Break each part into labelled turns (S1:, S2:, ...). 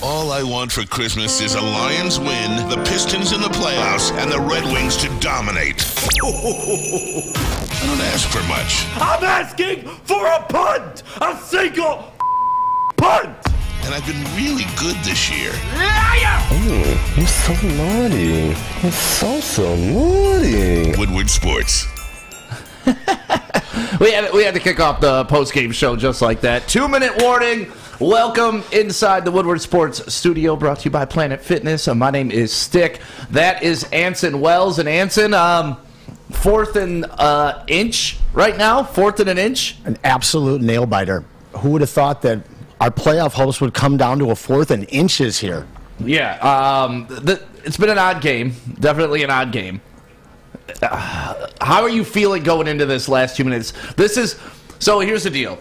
S1: All I want for Christmas is a Lions win, the Pistons in the playoffs, and the Red Wings to dominate. I don't ask for much.
S2: I'm asking for a punt! A single punt!
S1: And I've been really good this year.
S2: Liar!
S3: Oh, you're so naughty. You're so naughty.
S1: Woodward Sports.
S4: We had to kick off the post-game show just like that. 2-minute warning. Welcome inside the Woodward Sports studio, brought to you by Planet Fitness. My name is Stick. That is Anson Wells. And Anson, fourth and inch right now? Fourth and an inch?
S5: An absolute nail-biter. Who would have thought that our playoff hopes would come down to a fourth and inches here?
S4: Yeah, it's been an odd game. Definitely an odd game. How are you feeling going into this last 2 minutes? So here's the deal.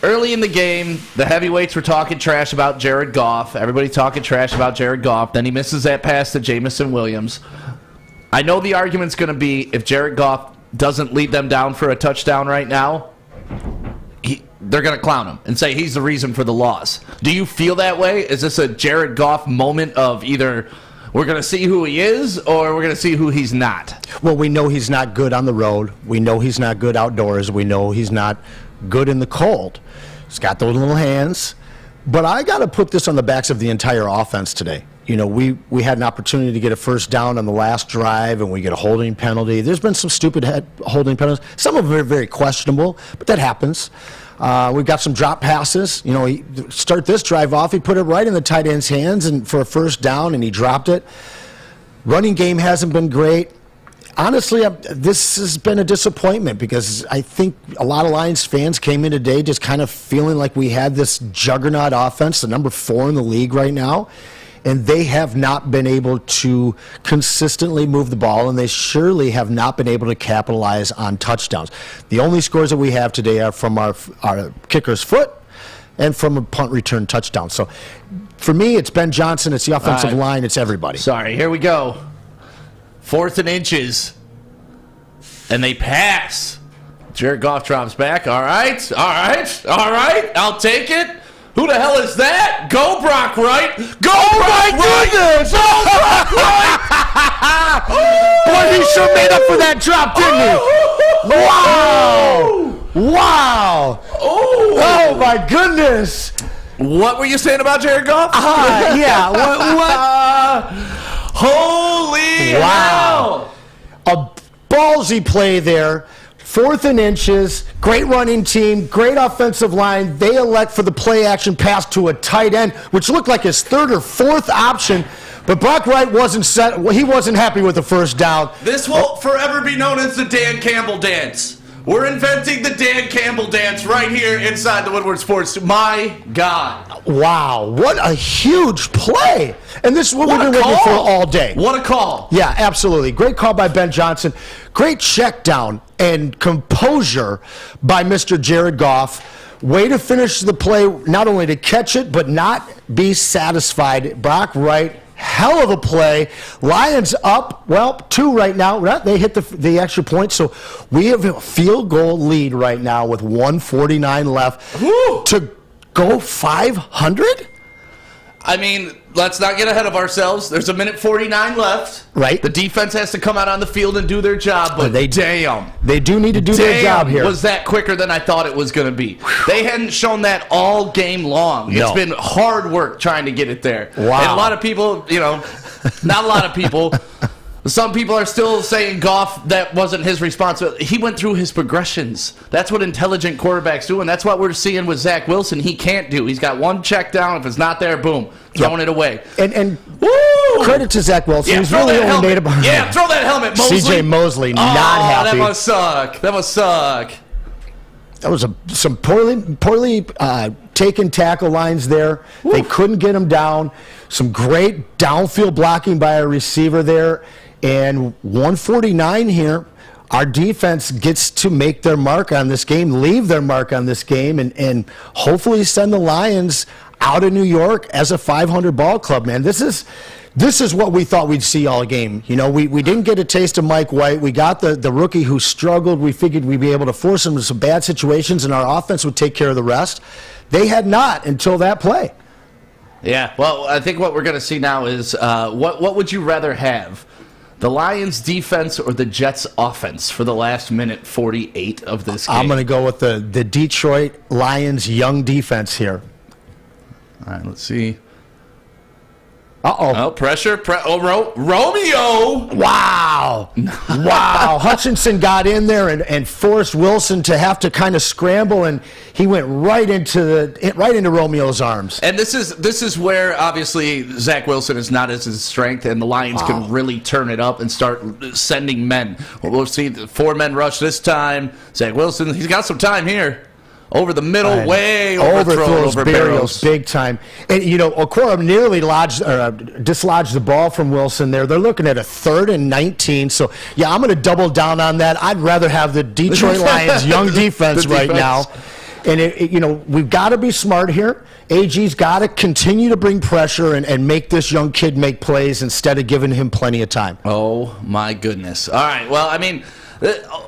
S4: Early in the game, the heavyweights were talking trash about Jared Goff. Everybody talking trash about Jared Goff. Then he misses that pass to Jamison Williams. I know the argument's going to be if Jared Goff doesn't lead them down for a touchdown right now, they're going to clown him and say he's the reason for the loss. Do you feel that way? Is this a Jared Goff moment of either we're going to see who he is or we're going to see who he's not?
S5: Well, we know he's not good on the road. We know he's not good outdoors. We know he's not good in the cold. He's got those little hands. But I got to put this on the backs of the entire offense today. You know, we had an opportunity to get a first down on the last drive, and we get a holding penalty. There's been some stupid holding penalties. Some of them are very questionable, but that happens. We've got some drop passes. You know, he start this drive off, he put it right in the tight end's hands and for a first down, and he dropped it. Running game hasn't been great. Honestly, this has been a disappointment because I think a lot of Lions fans came in today just kind of feeling like we had this juggernaut offense, the number 4 in the league right now, and they have not been able to consistently move the ball, and they surely have not been able to capitalize on touchdowns. The only scores that we have today are from our kicker's foot and from a punt return touchdown. So for me, it's Ben Johnson, it's the offensive line, it's everybody.
S4: Sorry, here we go. Fourth and inches. And they pass. Jared Goff drops back. All right. I'll take it. Who the hell is that? Go Brock Wright. Go Brock Wright. Go Brock Wright.
S5: Boy, he sure made up for that drop, didn't he? Wow. Oh, my goodness.
S4: What were you saying about Jared Goff?
S5: Yeah. What?
S4: Holy
S5: wow. Hell. A ballsy play there. Fourth and inches. Great running team. Great offensive line. They elect for the play action pass to a tight end, which looked like his third or fourth option. But Brock Wright wasn't set. He wasn't happy with the first down.
S4: This will forever be known as the Dan Campbell dance. We're inventing the Dan Campbell dance right here inside the Woodward Sports. My God.
S5: Wow, what a huge play. And this is what we've been waiting for all day.
S4: What a call.
S5: Yeah, absolutely. Great call by Ben Johnson. Great check down and composure by Mr. Jared Goff. Way to finish the play, not only to catch it, but not be satisfied. Brock Wright, hell of a play. Lions up, 2 right now. They hit the extra point, so we have a field goal lead right now with 1:49 left.
S4: Woo!
S5: To go 500?
S4: I mean, let's not get ahead of ourselves. There's a minute 49 left.
S5: Right.
S4: The defense has to come out on the field and do their job, but
S5: They do need to do their job here.
S4: Was that quicker than I thought it was going to be? They hadn't shown that all game long.
S5: No.
S4: It's been hard work trying to get it there.
S5: Wow.
S4: And a lot of people, not a lot of people. Some people are still saying Goff, that wasn't his responsibility. He went through his progressions. That's what intelligent quarterbacks do, and that's what we're seeing with Zach Wilson. He can't do. He's got one check down. If it's not there, boom, throwing it away.
S5: And
S4: woo!
S5: Credit to Zach Wilson.
S4: Yeah,
S5: He's really only made about.
S4: Yeah, throw that helmet, Mosley.
S5: C.J. Mosley, not happy.
S4: That must suck.
S5: That was some poorly taken tackle lines there. Woo. They couldn't get him down. Some great downfield blocking by a receiver there. And 149 here, our defense gets to make their mark on this game, leave their mark on this game, and hopefully send the Lions out of New York as a 500 ball club, man. This is what we thought we'd see all game. You know, we didn't get a taste of Mike White. We got the rookie who struggled. We figured we'd be able to force him into some bad situations, and our offense would take care of the rest. They had not until that play.
S4: Yeah, well, I think what we're going to see now is what would you rather have? The Lions defense or the Jets offense for the last minute 48 of this game?
S5: I'm going to go with the Detroit Lions young defense here.
S4: All right, let's see.
S5: Uh-oh.
S4: Oh, pressure. Romeo!
S5: Wow. Wow. Hutchinson got in there and forced Wilson to have to kind of scramble, and he went right into Romeo's arms.
S4: And this is where, obviously, Zach Wilson is not as his strength, and the Lions can really turn it up and start sending men. We'll see the 4-men rush this time. Zach Wilson, he's got some time here. Over the middle, way overthrown over Barrios.
S5: Big time. And, Okora nearly dislodged the ball from Wilson there. They're looking at a 3rd and 19. So, yeah, I'm going to double down on that. I'd rather have the Detroit Lions young defense right now. And, we've got to be smart here. AG's got to continue to bring pressure and make this young kid make plays instead of giving him plenty of time.
S4: Oh, my goodness. All right, well, I mean,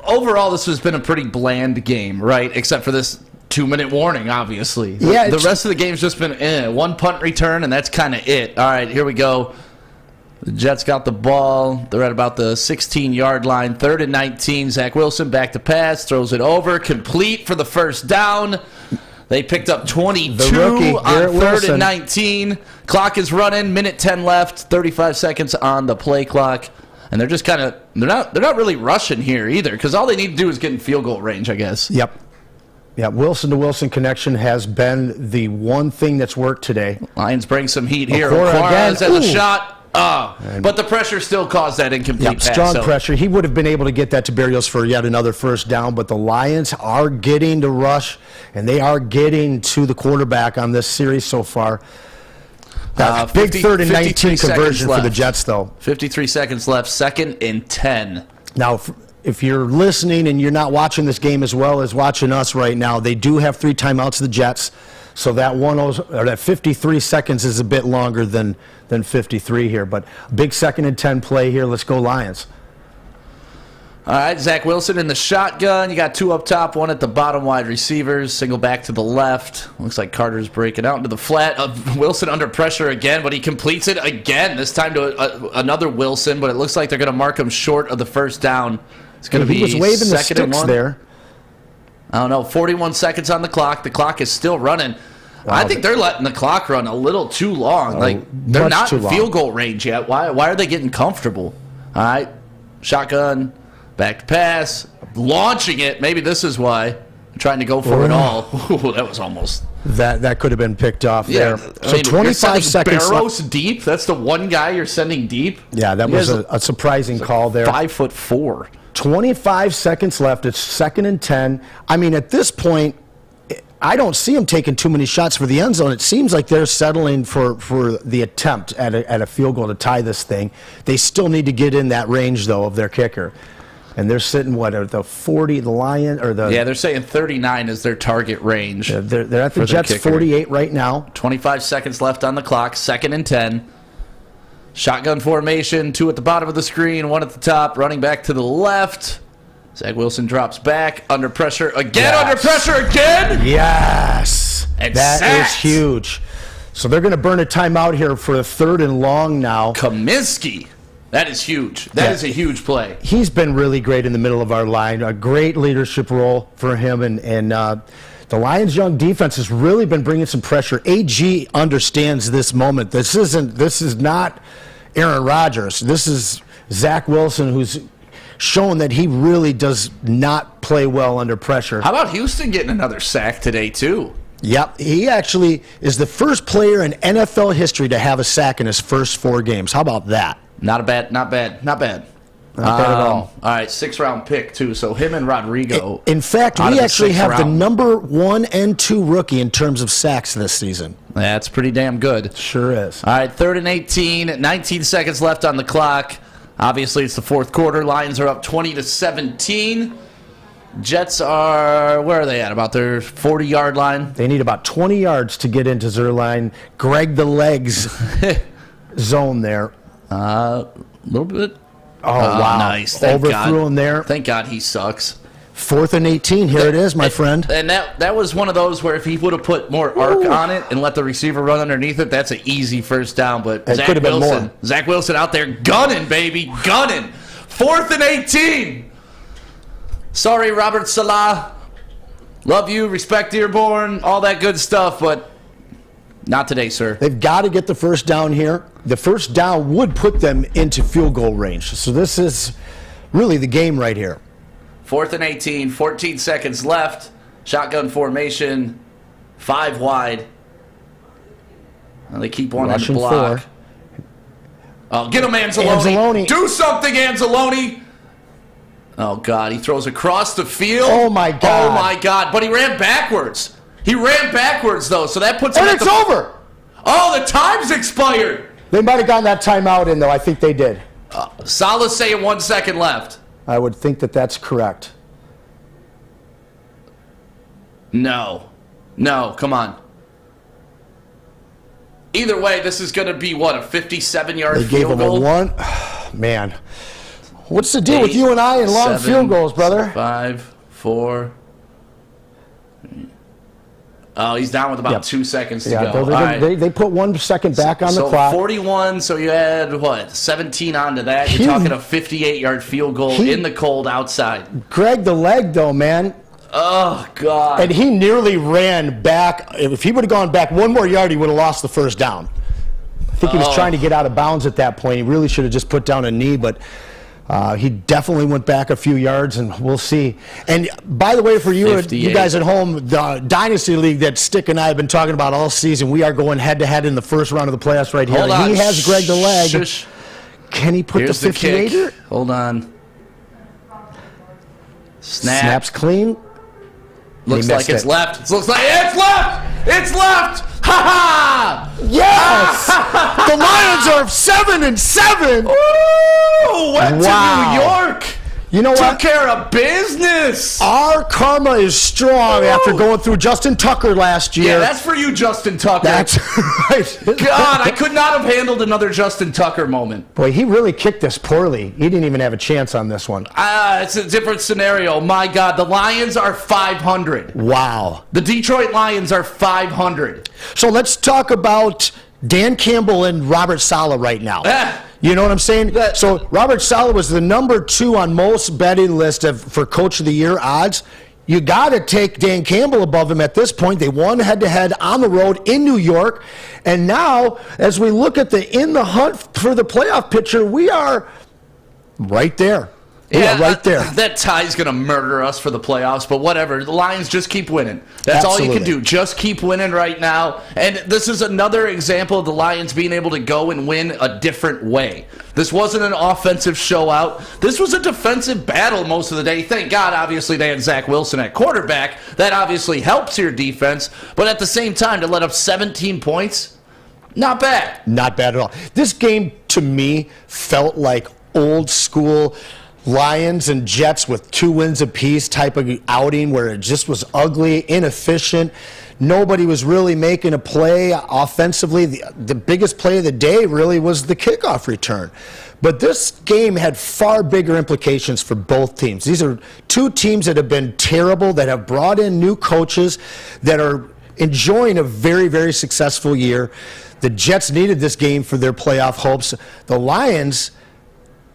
S4: overall, this has been a pretty bland game, right? Except for this 2-minute warning, obviously.
S5: Yeah,
S4: the rest of the game's just been one punt return, and that's kind of it. All right, here we go. The Jets got the ball. They're at about the 16-yard line. 3rd and 19. Zach Wilson back to pass, throws it over, complete for the first down. They picked up 22 on 3rd and 19. Clock is running. Minute 10 left. 35 seconds on the play clock. And they're just kind of they're not really rushing here either, because all they need to do is get in field goal range, I guess.
S5: Yep. Yeah, Wilson-to-Wilson connection has been the one thing that's worked today.
S4: Lions bring some heat here.
S5: Okora
S4: has a shot. But the pressure still caused that incomplete pass.
S5: Strong pressure. He would have been able to get that to Barrios for yet another first down, but the Lions are getting to rush, and they are getting to the quarterback on this series so far. Big 3rd and 19 conversion for the Jets, though.
S4: 53 seconds left, 2nd and 10.
S5: Now, if you're listening and you're not watching this game as well as watching us right now, they do have 3 timeouts, the Jets. So that 53 seconds is a bit longer than 53 here. But big 2nd and 10 play here. Let's go Lions.
S4: All right, Zach Wilson in the shotgun. You got 2 up top, 1 at the bottom, wide receivers. Single back to the left. Looks like Carter's breaking out into the flat. Wilson under pressure again, but he completes it again. This time to another Wilson, but it looks like they're going to mark him short of the first down. It's going to be
S5: he was waving the sticks there.
S4: I don't know. 41 seconds on the clock. The clock is still running. Wow, I think they're letting the clock run a little too long. They're not in field goal range yet. Why are they getting comfortable? All right, shotgun. Back to pass, launching it. Maybe this is why. I'm trying to go for it all. Ooh, that was almost.
S5: That could have been picked off there.
S4: So 25 seconds. Barrows deep. That's the one guy you're sending deep.
S5: Yeah, that was a surprising call there.
S4: 5'4".
S5: 25 seconds left. It's 2nd and 10. I mean, at this point, I don't see them taking too many shots for the end zone. It seems like they're settling for the attempt at a field goal to tie this thing. They still need to get in that range, though, of their kicker. And they're sitting, at the 40, the Lion, or the...
S4: Yeah, they're saying 39 is their target range.
S5: They're at the Jets' 48 right now.
S4: 25 seconds left on the clock, 2nd and 10. Shotgun formation, 2 at the bottom of the screen, 1 at the top, running back to the left. Zach Wilson drops back, under pressure again, under pressure again!
S5: Yes!
S4: And
S5: that
S4: sacked.
S5: is huge. So they're going to burn a timeout here for a 3rd and long now.
S4: Kaminsky. That is huge. That is a huge play.
S5: He's been really great in the middle of our line. A great leadership role for him. And the Lions' young defense has really been bringing some pressure. AG understands this moment. This is not Aaron Rodgers. This is Zach Wilson, who's shown that he really does not play well under pressure.
S4: How about Houston getting another sack today, too?
S5: Yep, he actually is the first player in NFL history to have a sack in his first 4 games. How about that?
S4: Not bad at all. All right, 6th-round pick, too. So him and Rodrigo.
S5: In fact, we actually have the number 1 and 2 rookie in terms of sacks this season.
S4: That's pretty damn good.
S5: Sure is.
S4: All right, 3rd and 18, 19 seconds left on the clock. Obviously, it's the 4th quarter. Lions are up 20-17. Jets are, where are they at? About their 40-yard line?
S5: They need about 20 yards to get into their line. Greg the legs zone there.
S4: A little bit.
S5: Oh, wow.
S4: Nice.
S5: Overthrew him there.
S4: Thank God he sucks.
S5: 4th and 18. Here it is, my friend.
S4: And that was one of those where if he would have put more arc on it and let the receiver run underneath it, that's an easy first down. But
S5: It could have been more.
S4: Zach Wilson out there gunning, baby, gunning. 4th and 18. Sorry, Robert Salah. Love you, respect Dearborn, all that good stuff, but not today, sir.
S5: They've got to get the first down here. The first down would put them into field goal range. So this is really the game right here.
S4: 4th and 18, 14 seconds left. Shotgun formation, 5 wide. Well, they keep wanting to block.
S5: 4.
S4: Oh, get him, Anzalone. Do something, Anzalone. Oh, God, he throws across the field.
S5: Oh, my God.
S4: Oh, my God. But he ran backwards. He ran backwards, though, so that puts him
S5: And
S4: at
S5: it's over.
S4: Oh, the time's expired.
S5: They might have gotten that timeout in, though. I think they did.
S4: Salah's saying 1 second left.
S5: I would think that that's correct.
S4: No, come on. Either way, this is going to be, what, a 57-yard
S5: They gave
S4: field
S5: him
S4: goal?
S5: a 1. Man. What's the deal with you and I and long
S4: 7,
S5: field goals, brother?
S4: 5, 4. Oh, he's down with about 2 seconds to go. All right.
S5: They put 1 second back on the clock.
S4: 41, so you add, what, 17 onto that? You're talking a 58-yard field goal in the cold outside.
S5: Greg the leg, though, man.
S4: Oh, God.
S5: And he nearly ran back. If he would have gone back 1 more yard, he would have lost the first down. I think he was trying to get out of bounds at that point. He really should have just put down a knee, but he definitely went back a few yards, and we'll see. And by the way, for you guys at home, the Dynasty League that Stick and I have been talking about all season, we are going head-to-head in the first round of the playoffs right here.
S4: Hold on.
S5: He has Greg the leg.
S4: Shush.
S5: Can he put
S4: Here's
S5: the 58er?
S4: Hold on.
S5: Snaps clean.
S4: Looks like it's left. It looks like it's left. It's left. Ha ha!
S5: Yes! The Lions are 7-7.
S4: Ooh, went
S5: Wow.
S4: to New York.
S5: You know
S4: Took
S5: what?
S4: care of business.
S5: Our karma is strong after going through Justin Tucker last year.
S4: Yeah, that's for you, Justin Tucker.
S5: That's right.
S4: God, I could not have handled another Justin Tucker moment.
S5: Boy, he really kicked us poorly. He didn't even have a chance on this one.
S4: It's a different scenario. My God, the Lions are 500.
S5: Wow.
S4: The Detroit Lions are 500.
S5: So let's talk about Dan Campbell and Robert Saleh right now. You know what I'm saying? So Robert Saleh was the number 2 on most betting list for Coach of the Year odds. You got to take Dan Campbell above him at this point. They won head-to-head on the road in New York. And now, as we look at in the hunt for the playoff picture, we are right there. Yeah, right there.
S4: That tie's going to murder us for the playoffs, but whatever. The Lions just keep winning. That's all you can do. Just keep winning right now. And this is another example of the Lions being able to go and win a different way. This wasn't an offensive show-out. This was a defensive battle most of the day. Thank God, obviously, they had Zach Wilson at quarterback. That obviously helps your defense. But at the same time, to let up 17 points, not bad.
S5: Not bad at all. This game, to me, felt like old school Lions and Jets with 2 wins apiece type of outing where it just was ugly, inefficient. Nobody was really making a play offensively. The biggest play of the day really was the kickoff return. But this game had far bigger implications for both teams. These are 2 teams that have been terrible, that have brought in new coaches, that are enjoying a very, very successful year. The Jets needed this game for their playoff hopes. The Lions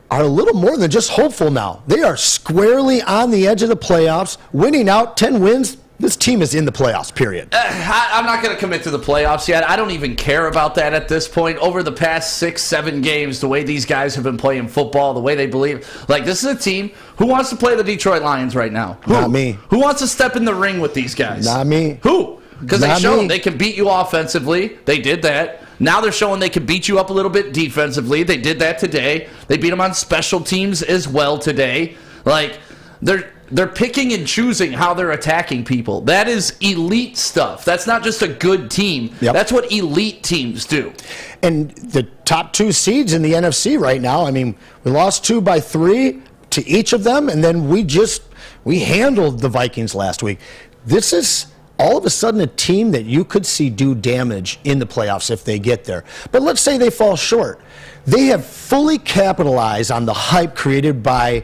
S5: are a little more than just hopeful now. They are squarely on the edge of the playoffs, winning out 10 wins. This team is in the playoffs, period.
S4: I'm not going to commit to the playoffs yet. I don't even care about that at this point. Over the past 6-7 games, the way these guys have been playing football, the way they believe. Like, this is a team who wants to play the Detroit Lions right now. Who?
S5: Not me.
S4: Who wants to step in the ring with these guys?
S5: Not me.
S4: Who? Because they
S5: Not
S4: showed
S5: me.
S4: they can beat you offensively. They did that. Now they're showing they can beat you up a little bit defensively. They did that today. They beat them on special teams as well today. Like, they're picking and choosing how they're attacking people. That is elite stuff. That's not just a good team.
S5: Yep.
S4: That's what elite teams do.
S5: And the top 2 seeds in the NFC right now, I mean, we lost 2 by 3 to each of them, and then we handled the Vikings last week. This is all of a sudden a team that you could see do damage in the playoffs if they get there. But let's say they fall short. They have fully capitalized on the hype created by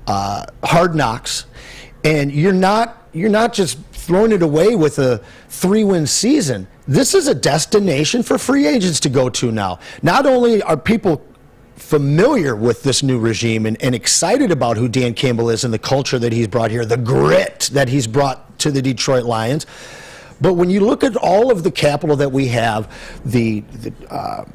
S5: Hard Knocks And you're not just throwing it away with a 3-win season. This is a destination for free agents to go to now. Not only are people familiar with this new regime and excited about who Dan Campbell is and the culture that he's brought here, the grit that he's brought to the Detroit Lions, but when you look at all of the capital that we have, the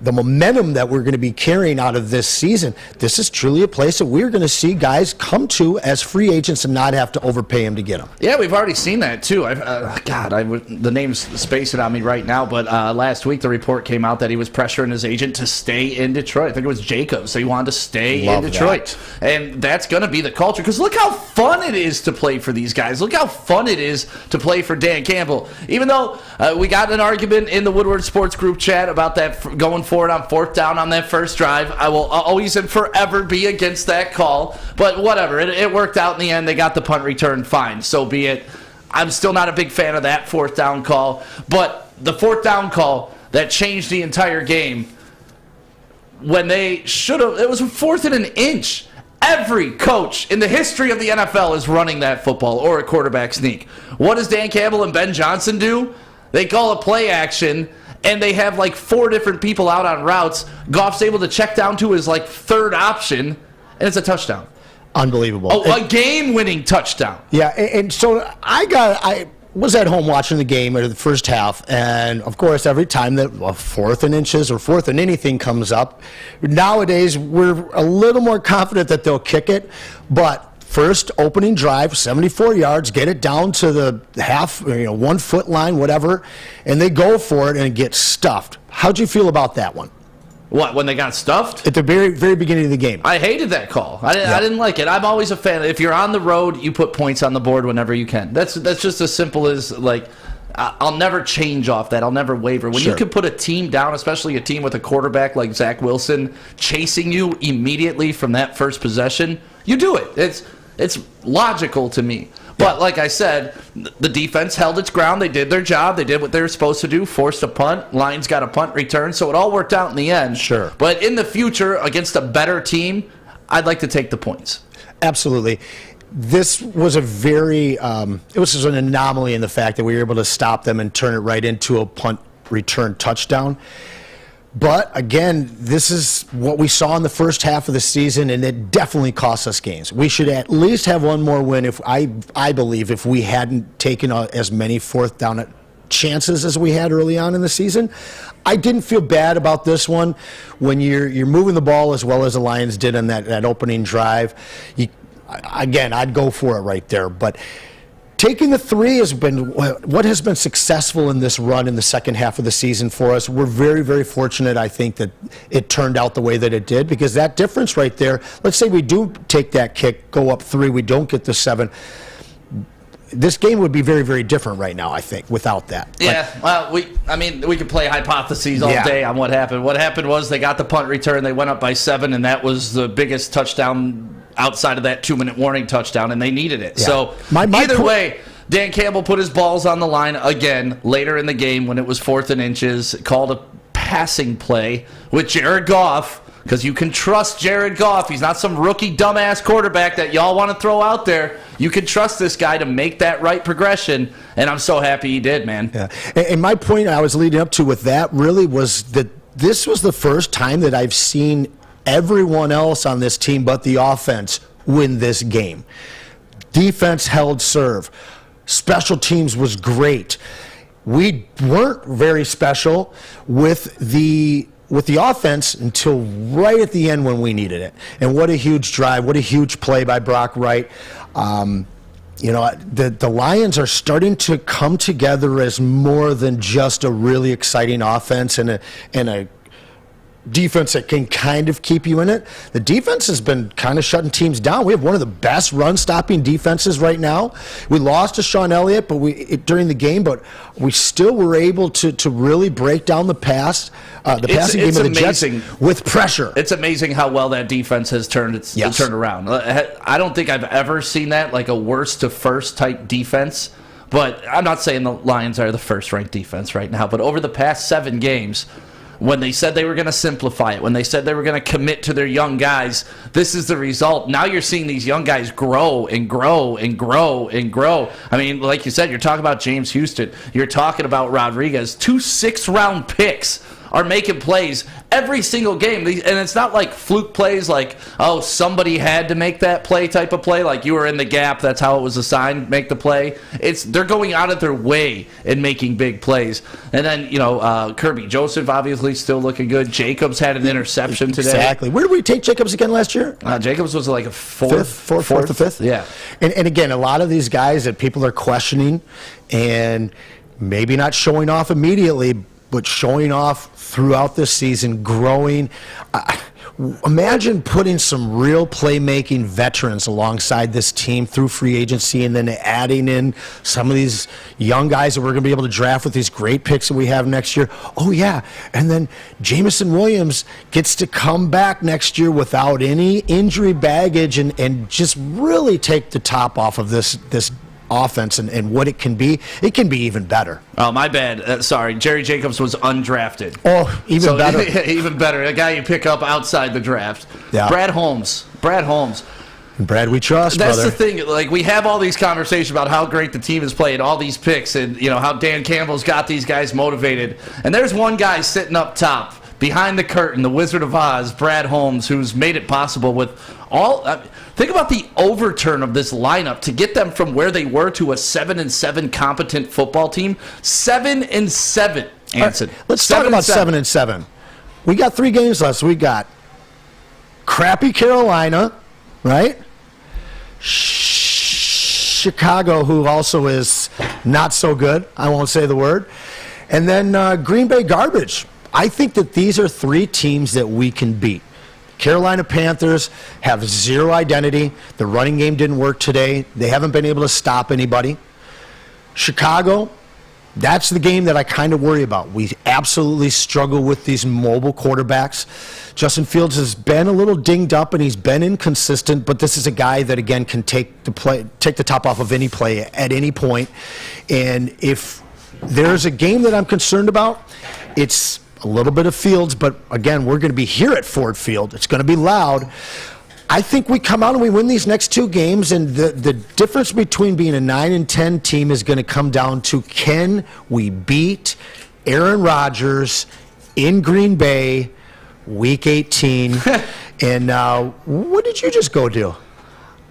S5: momentum that we're going to be carrying out of this season, this is truly a place that we're going to see guys come to as free agents and not have to overpay them to get them.
S4: Yeah, we've already seen that too. The name's spacing on me right now, but last week the report came out that he was pressuring his agent to stay in Detroit. I think it was Jacobs, so he wanted to stay in Detroit. And that's going to be the culture, because look how fun it is to play for these guys. Look how fun it is to play for Dan Campbell. Even though we got an argument in the Woodward Sports Group chat about that going forward on 4th down on that first drive, I will always and forever be against that call. But whatever, it worked out in the end. They got the punt return, fine, so be it. I'm still not a big fan of that 4th down call. But the 4th down call that changed the entire game, when they should have, it was 4th and an inch. Every coach in the history of the NFL is running that football or a quarterback sneak. What does Dan Campbell and Ben Johnson do? They call a play action, and they have like 4 different people out on routes. Goff's able to check down to his like 3rd option, and it's a touchdown.
S5: Unbelievable.
S4: A game-winning touchdown.
S5: Yeah, and so I was at home watching the game at the first half, and of course, every time that 4th and inches or 4th and anything comes up, nowadays we're a little more confident that they'll kick it. But first opening drive, 74 yards, get it down to the half, 1 foot line, whatever, and they go for it and it gets stuffed. How'd you feel about that one?
S4: What, when they got stuffed?
S5: At the very, very beginning of the game.
S4: I hated that call. I didn't like it. I'm always a fan. If you're on the road, you put points on the board whenever you can. That's just as simple as, like, I'll never change off that. I'll never waver. When you can put a team down, especially a team with a quarterback like Zach Wilson, chasing you immediately from that first possession, you do it. It's logical to me. But like I said, the defense held its ground. They did their job. They did what they were supposed to do, forced a punt. Lions got a punt return, so it all worked out in the end.
S5: Sure.
S4: But in the future, against a better team, I'd like to take the points.
S5: Absolutely. This was it was an anomaly in the fact that we were able to stop them and turn it right into a punt return touchdown. But again, this is what we saw in the first half of the season, and it definitely cost us games. We should at least have one more win, I believe, if we hadn't taken as many 4th down chances as we had early on in the season. I didn't feel bad about this one. When you're moving the ball as well as the Lions did on that opening drive, again, I'd go for it right there. But taking the 3 has been what has been successful in this run in the second half of the season for us. We're very, very fortunate, I think, that it turned out the way that it did, because that difference right there, let's say we do take that kick, go up 3, we don't get the 7. This game would be very, very different right now, I think, without that.
S4: Yeah, well, we could play hypotheses all day on what happened. What happened was they got the punt return, they went up by 7, and that was the biggest touchdown outside of that 2-minute warning touchdown, and they needed it.
S5: Yeah.
S4: So either way, Dan Campbell put his balls on the line again later in the game when it was 4th and inches, called a passing play with Jared Goff, because you can trust Jared Goff. He's not some rookie dumbass quarterback that y'all want to throw out there. You can trust this guy to make that right progression, and I'm so happy he did, man.
S5: Yeah. And my point I was leading up to with that really was that this was the first time that I've seen everyone else on this team but the offense win this game. Defense held serve. Special teams was great. We weren't very special with the offense until right at the end when we needed it. And what a huge drive, what a huge play by Brock Wright. The Lions are starting to come together as more than just a really exciting offense and a defense that can kind of keep you in it. The defense has been kind of shutting teams down. We have one of the best run-stopping defenses right now. We lost to Sean Elliott during the game, but we still were able to really break down the passing game of the Jets with pressure.
S4: It's amazing how well that defense has turned around. I don't think I've ever seen that, like a worst to first type defense. But I'm not saying the Lions are the first-ranked defense right now. But over the past 7 games, When they said they were going to simplify it, when they said they were going to commit to their young guys, this is the result. Now you're seeing these young guys grow and grow and grow and grow. I mean, like you said, you're talking about James Houston. You're talking about Rodriguez. 2 6th-round picks are making plays every single game. And it's not like fluke plays like, oh, somebody had to make that play type of play. Like you were in the gap, that's how it was assigned, make the play. They're going out of their way and making big plays. And then, Kirby Joseph obviously still looking good. Jacobs had an interception today.
S5: Exactly. Where did we take Jacobs again last year?
S4: Jacobs was like a fourth
S5: or fifth?
S4: Yeah.
S5: And again, a lot of these guys that people are questioning and maybe not showing off immediately, but showing off throughout this season, growing. Imagine putting some real playmaking veterans alongside this team through free agency and then adding in some of these young guys that we're going to be able to draft with these great picks that we have next year. Oh, yeah. And then Jamison Williams gets to come back next year without any injury baggage and just really take the top off of this offense and what it can be even better.
S4: Oh, my bad. Sorry. Jerry Jacobs was undrafted.
S5: Oh, even better.
S4: Even better. A guy you pick up outside the draft.
S5: Yeah.
S4: Brad Holmes.
S5: Brad, we trust,
S4: That's
S5: brother.
S4: the thing. Like, we have all these conversations about how great the team has played, all these picks, and, how Dan Campbell's got these guys motivated. And there's one guy sitting up top, behind the curtain, the Wizard of Oz, Brad Holmes, who's made it possible with all... think about the overturn of this lineup to get them from where they were to a 7-7 competent football team. 7-7, Anson.
S5: Right, let's talk about 7-7. We got 3 games left. We got crappy Carolina, right? Chicago, who also is not so good. I won't say the word. And then Green Bay garbage. I think that these are 3 teams that we can beat. Carolina Panthers have zero identity. The running game didn't work today. They haven't been able to stop anybody. Chicago, that's the game that I kind of worry about. We absolutely struggle with these mobile quarterbacks. Justin Fields has been a little dinged up and he's been inconsistent, but this is a guy that, again, can take the top off of any play at any point. And if there's a game that I'm concerned about, it's a little bit of Fields, but again, we're going to be here at Ford Field. It's going to be loud. I think we come out and we win these next 2 games, and the difference between being a 9-10 team is going to come down to, can we beat Aaron Rodgers in Green Bay Week 18? And what did you just go do?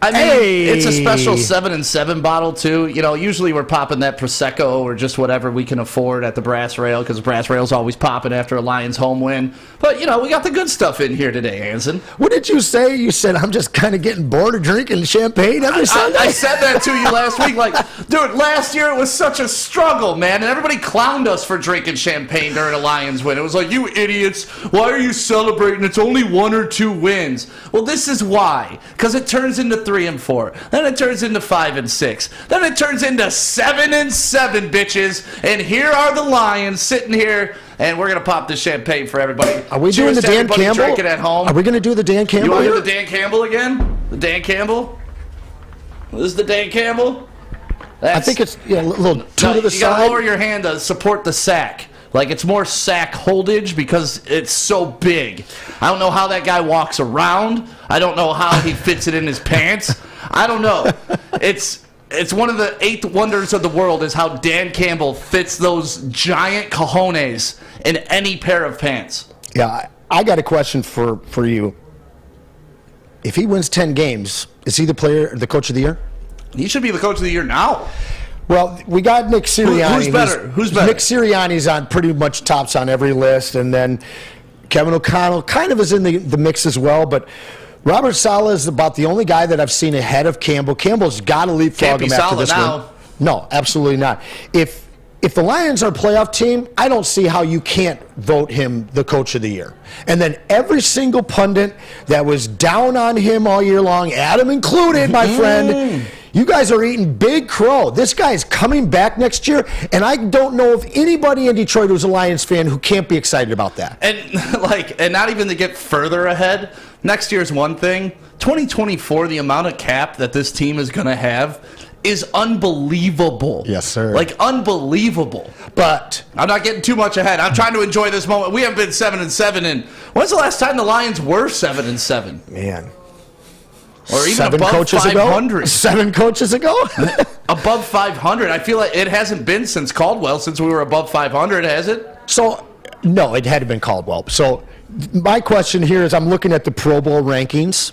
S4: I mean, it's a special 7-7 bottle, too. Usually we're popping that Prosecco or just whatever we can afford at the Brass Rail, because Brass Rail's always popping after a Lions home win. But, we got the good stuff in here today, Anson.
S5: What did you say? You said, I'm just kind of getting bored of drinking champagne every Sunday?
S4: I said that to you last week. Like, dude, last year it was such a struggle, man. And everybody clowned us for drinking champagne during a Lions win. It was like, you idiots, why are you celebrating? It's only 1 or 2 wins. Well, this is why. Because it turns into 3 and 4. Then it turns into 5 and 6. Then it turns into 7 and 7, bitches. And here are the Lions sitting here, and we're gonna pop the champagne for everybody.
S5: Are we
S4: Cheers
S5: doing the
S4: to
S5: Dan
S4: everybody
S5: Campbell?
S4: drinking at home.
S5: Are we gonna do the Dan Campbell?
S4: You want to
S5: here?
S4: do the Dan Campbell again? The Dan Campbell? This is the Dan Campbell?
S5: I think it's a little two to the
S4: you gotta
S5: side.
S4: lower your hand to support the sack. Like, it's more sack holdage because it's so big. I don't know how that guy walks around. I don't know how he fits it in his pants. I don't know. It's one of the 8 wonders of the world is how Dan Campbell fits those giant cojones in any pair of pants.
S5: Yeah, I got a question for you. If he wins 10 games, is he the coach of the year?
S4: He should be the coach of the year now.
S5: Well, we got Nick Sirianni.
S4: Who's better? Who's better?
S5: Nick Sirianni's on pretty much tops on every list, and then Kevin O'Connell kind of is in the mix as well, but Robert Saleh is about the only guy that I've seen ahead of Campbell. Campbell's got to leapfrog him after this
S4: now.
S5: one. No, absolutely not. If the Lions are a playoff team, I don't see how you can't vote him the coach of the year. And then every single pundit that was down on him all year long, Adam included, my friend, you guys are eating big crow. This guy's coming back next year, and I don't know of anybody in Detroit who's a Lions fan who can't be excited about that.
S4: And not even to get further ahead, next year's one thing. 2024, the amount of cap that this team is going to have is unbelievable.
S5: Yes, sir.
S4: Like, unbelievable.
S5: But
S4: I'm not getting too much ahead. I'm trying to enjoy this moment. We haven't been 7-7 in. When's the last time the Lions were 7-7?
S5: man,
S4: Or even
S5: 7
S4: above
S5: coaches
S4: 500.
S5: ago. 7 coaches ago.
S4: Above 500. I feel like it hasn't been since Caldwell, since we were above 500, has it?
S5: So, no, it had been Caldwell. So, my question here is I'm looking at the Pro Bowl rankings,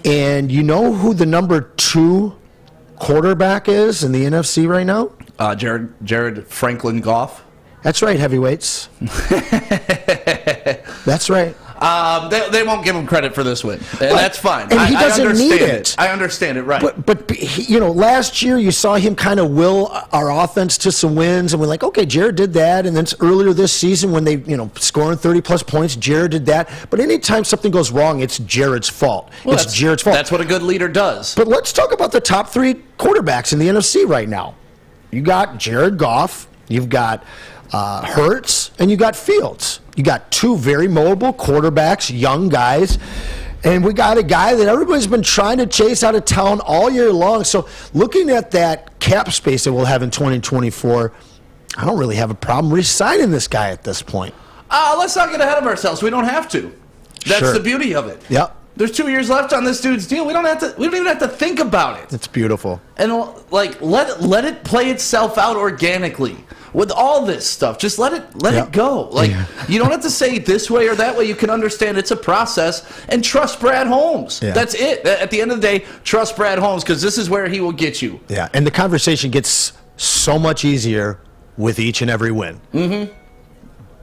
S5: and you know who the number 2 quarterback is in the NFC right now?
S4: Jared Franklin Goff.
S5: That's right, heavyweights. That's right.
S4: They won't give him credit for this win. And that's fine.
S5: And he doesn't
S4: I understand
S5: need it.
S4: I understand it, right.
S5: But he, last year you saw him kind of will our offense to some wins, and we're like, okay, Jared did that. And then earlier this season when they, scoring 30-plus points, Jared did that. But anytime something goes wrong, it's Jared's fault. It's Jared's fault.
S4: That's what a good leader does.
S5: But let's talk about the top 3 quarterbacks in the NFC right now. You got Jared Goff, you've got Hurts, and you got Fields. You got 2 very mobile quarterbacks, young guys, and we got a guy that everybody's been trying to chase out of town all year long. So looking at that cap space that we'll have in 2024, I don't really have a problem re-signing this guy at this point.
S4: Let's not get ahead of ourselves. We don't have to. That's
S5: Sure.
S4: the beauty of it.
S5: Yep.
S4: There's 2 years left on this dude's deal. We don't even have to think about it.
S5: It's beautiful.
S4: And let it play itself out organically. With all this stuff, just let it go. You don't have to say it this way or that way. You can understand it's a process and trust Brad Holmes.
S5: Yeah.
S4: That's it. At the end of the day, trust Brad Holmes because this is where he will get you.
S5: Yeah, and the conversation gets so much easier with each and every win. Mm-hmm.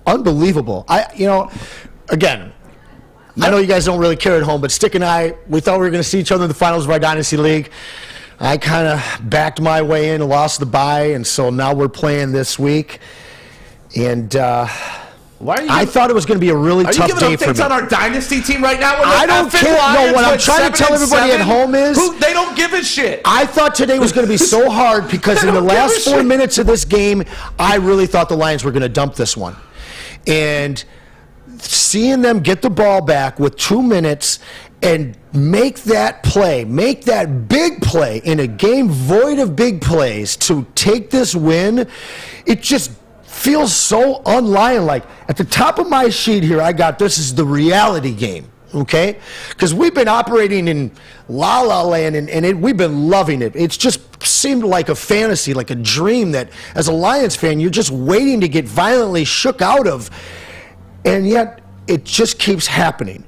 S5: Unbelievable. Again, I know you guys don't really care at home, but Stick and I, we thought we were going to see each other in the finals of our Dynasty League. I kind of backed my way in and lost the bye, and so now we're playing this week. And
S4: Why are you?
S5: I thought it was going to be a really tough day for me.
S4: Are you giving updates on our Dynasty team right now?
S5: I don't care. No, what I'm trying to tell everybody at home is
S4: they don't give a shit.
S5: I thought today was going to be so hard because in the last 4 minutes of this game, I really thought the Lions were going to dump this one. And seeing them get the ball back with 2 minutes and make that play, make that big play in a game void of big plays to take this win, it just feels so un-Lion-like. At the top of my sheet here, I got this is the reality game, okay? Because we've been operating in la-la land, and we've been loving it. It's just seemed like a fantasy, like a dream that, as a Lions fan, you're just waiting to get violently shook out of, and yet it just keeps happening.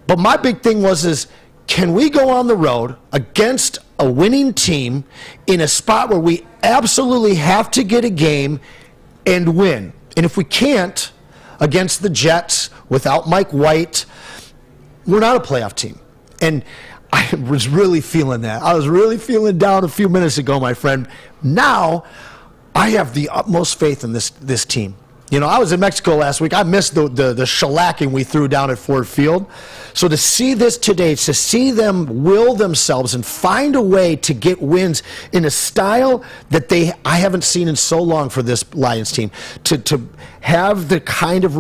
S5: But my big thing is can we go on the road against a winning team in a spot where we absolutely have to get a game and win? And if we can't, against the Jets, without Mike White, we're not a playoff team. And I was really feeling that. I was really feeling down a few minutes ago, my friend. Now, I have the utmost faith in this team. I was in Mexico last week. I missed the shellacking we threw down at Ford Field. So to see this today, to see them will themselves and find a way to get wins in a style that I haven't seen in so long for this Lions team, to have the kind of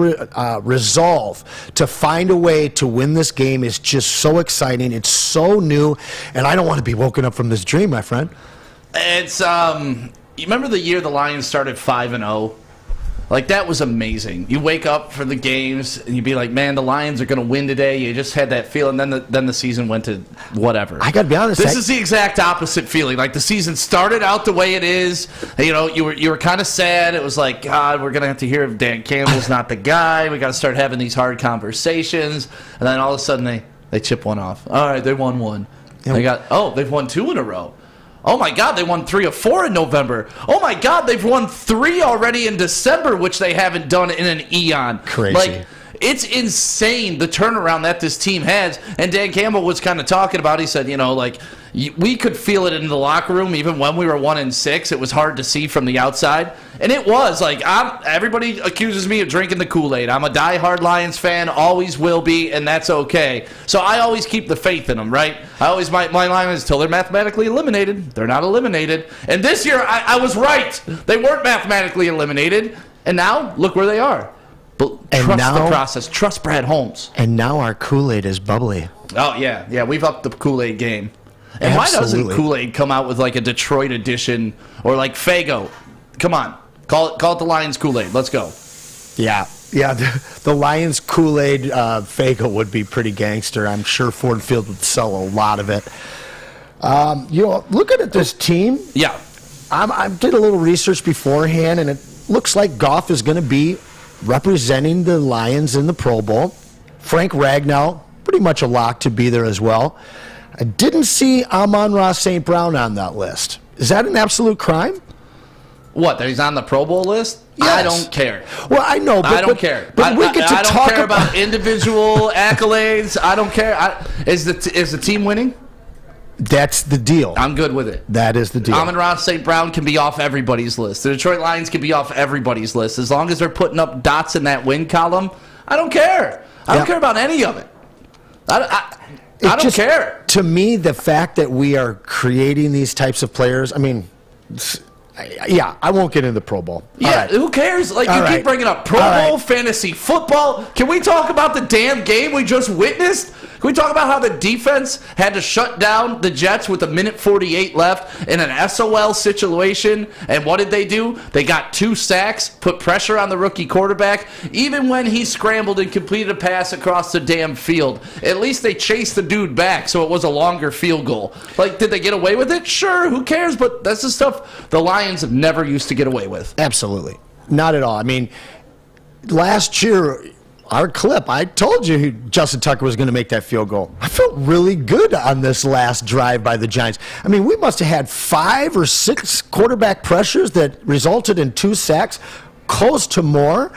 S5: resolve to find a way to win this game is just so exciting. It's so new, and I don't want to be woken up from this dream, my friend.
S4: It's you remember the year the Lions started 5-0? Like, that was amazing. You wake up for the games, and you'd be like, man, the Lions are going to win today. You just had that feeling. Then the season went to whatever.
S5: I got to be honest.
S4: This is the exact opposite feeling. Like, the season started out the way it is. You were kind of sad. It was like, God, we're going to have to hear if Dan Campbell's not the guy. We got to start having these hard conversations. And then all of a sudden, they chip one off. All right, they won one. Yeah. They've won 2 in a row. Oh, my God, they won 3 or 4 in November. Oh, my God, they've won 3 already in December, which they haven't done in an eon.
S5: Crazy.
S4: Like, it's insane, the turnaround that this team has. And Dan Campbell was kind of talking about, he said, we could feel it in the locker room even when we were 1-6. It was hard to see from the outside. And it was. Like, everybody accuses me of drinking the Kool-Aid. I'm a diehard Lions fan, always will be, and that's okay. So I always keep the faith in them, right? My Lions, until they're mathematically eliminated, they're not eliminated. And this year, I was right. They weren't mathematically eliminated. And now, look where they are. But trust the process. Trust Brad Holmes.
S5: And now our Kool-Aid is bubbly.
S4: Oh, yeah. Yeah, we've upped the Kool-Aid game. And why doesn't
S5: Absolutely.
S4: Kool-Aid come out with like a Detroit edition or like Faygo? Come on. Call it the Lions Kool-Aid. Let's go.
S5: Yeah. The Lions Kool-Aid Faygo would be pretty gangster. I'm sure Ford Field would sell a lot of it. Looking at this team,
S4: Yeah.
S5: I did a little research beforehand, and it looks like Goff is going to be representing the Lions in the Pro Bowl. Frank Ragnow, pretty much a lock to be there as well. I didn't see Amon-Ra St. Brown on that list. Is that an absolute crime?
S4: What, that he's on the Pro Bowl list?
S5: Yes.
S4: I don't care.
S5: Well, I know, but
S4: I don't care.
S5: But we get to
S4: I don't
S5: talk
S4: care about individual accolades. I don't care. Is the team winning?
S5: That's the deal.
S4: I'm good with it.
S5: That is the deal.
S4: Amon-Ra St. Brown can be off everybody's list. The Detroit Lions can be off everybody's list. As long as they're putting up dots in that win column, I don't care. I don't care about any of it. I don't care.
S5: To me, the fact that we are creating these types of players, I mean, I won't get into the Pro Bowl.
S4: Yeah,
S5: All right.
S4: who cares? Like,
S5: All
S4: you
S5: right.
S4: keep bringing up Pro
S5: All
S4: Bowl,
S5: right.
S4: fantasy football. Can we talk about the damn game we just witnessed? Can we talk about how the defense had to shut down the Jets with 1:48 left in an SOL situation? And what did they do? They got 2 sacks, put pressure on the rookie quarterback. Even when he scrambled and completed a pass across the damn field, at least they chased the dude back, so it was a longer field goal. Like, did they get away with it? Sure, who cares? But that's the stuff the Lions have never used to get away with.
S5: Absolutely. Not at all. I mean, last year, our clip, I told you Justin Tucker was going to make that field goal. I felt really good on this last drive by the Giants. I mean, we must have had 5 or 6 quarterback pressures that resulted in 2 sacks, close to more.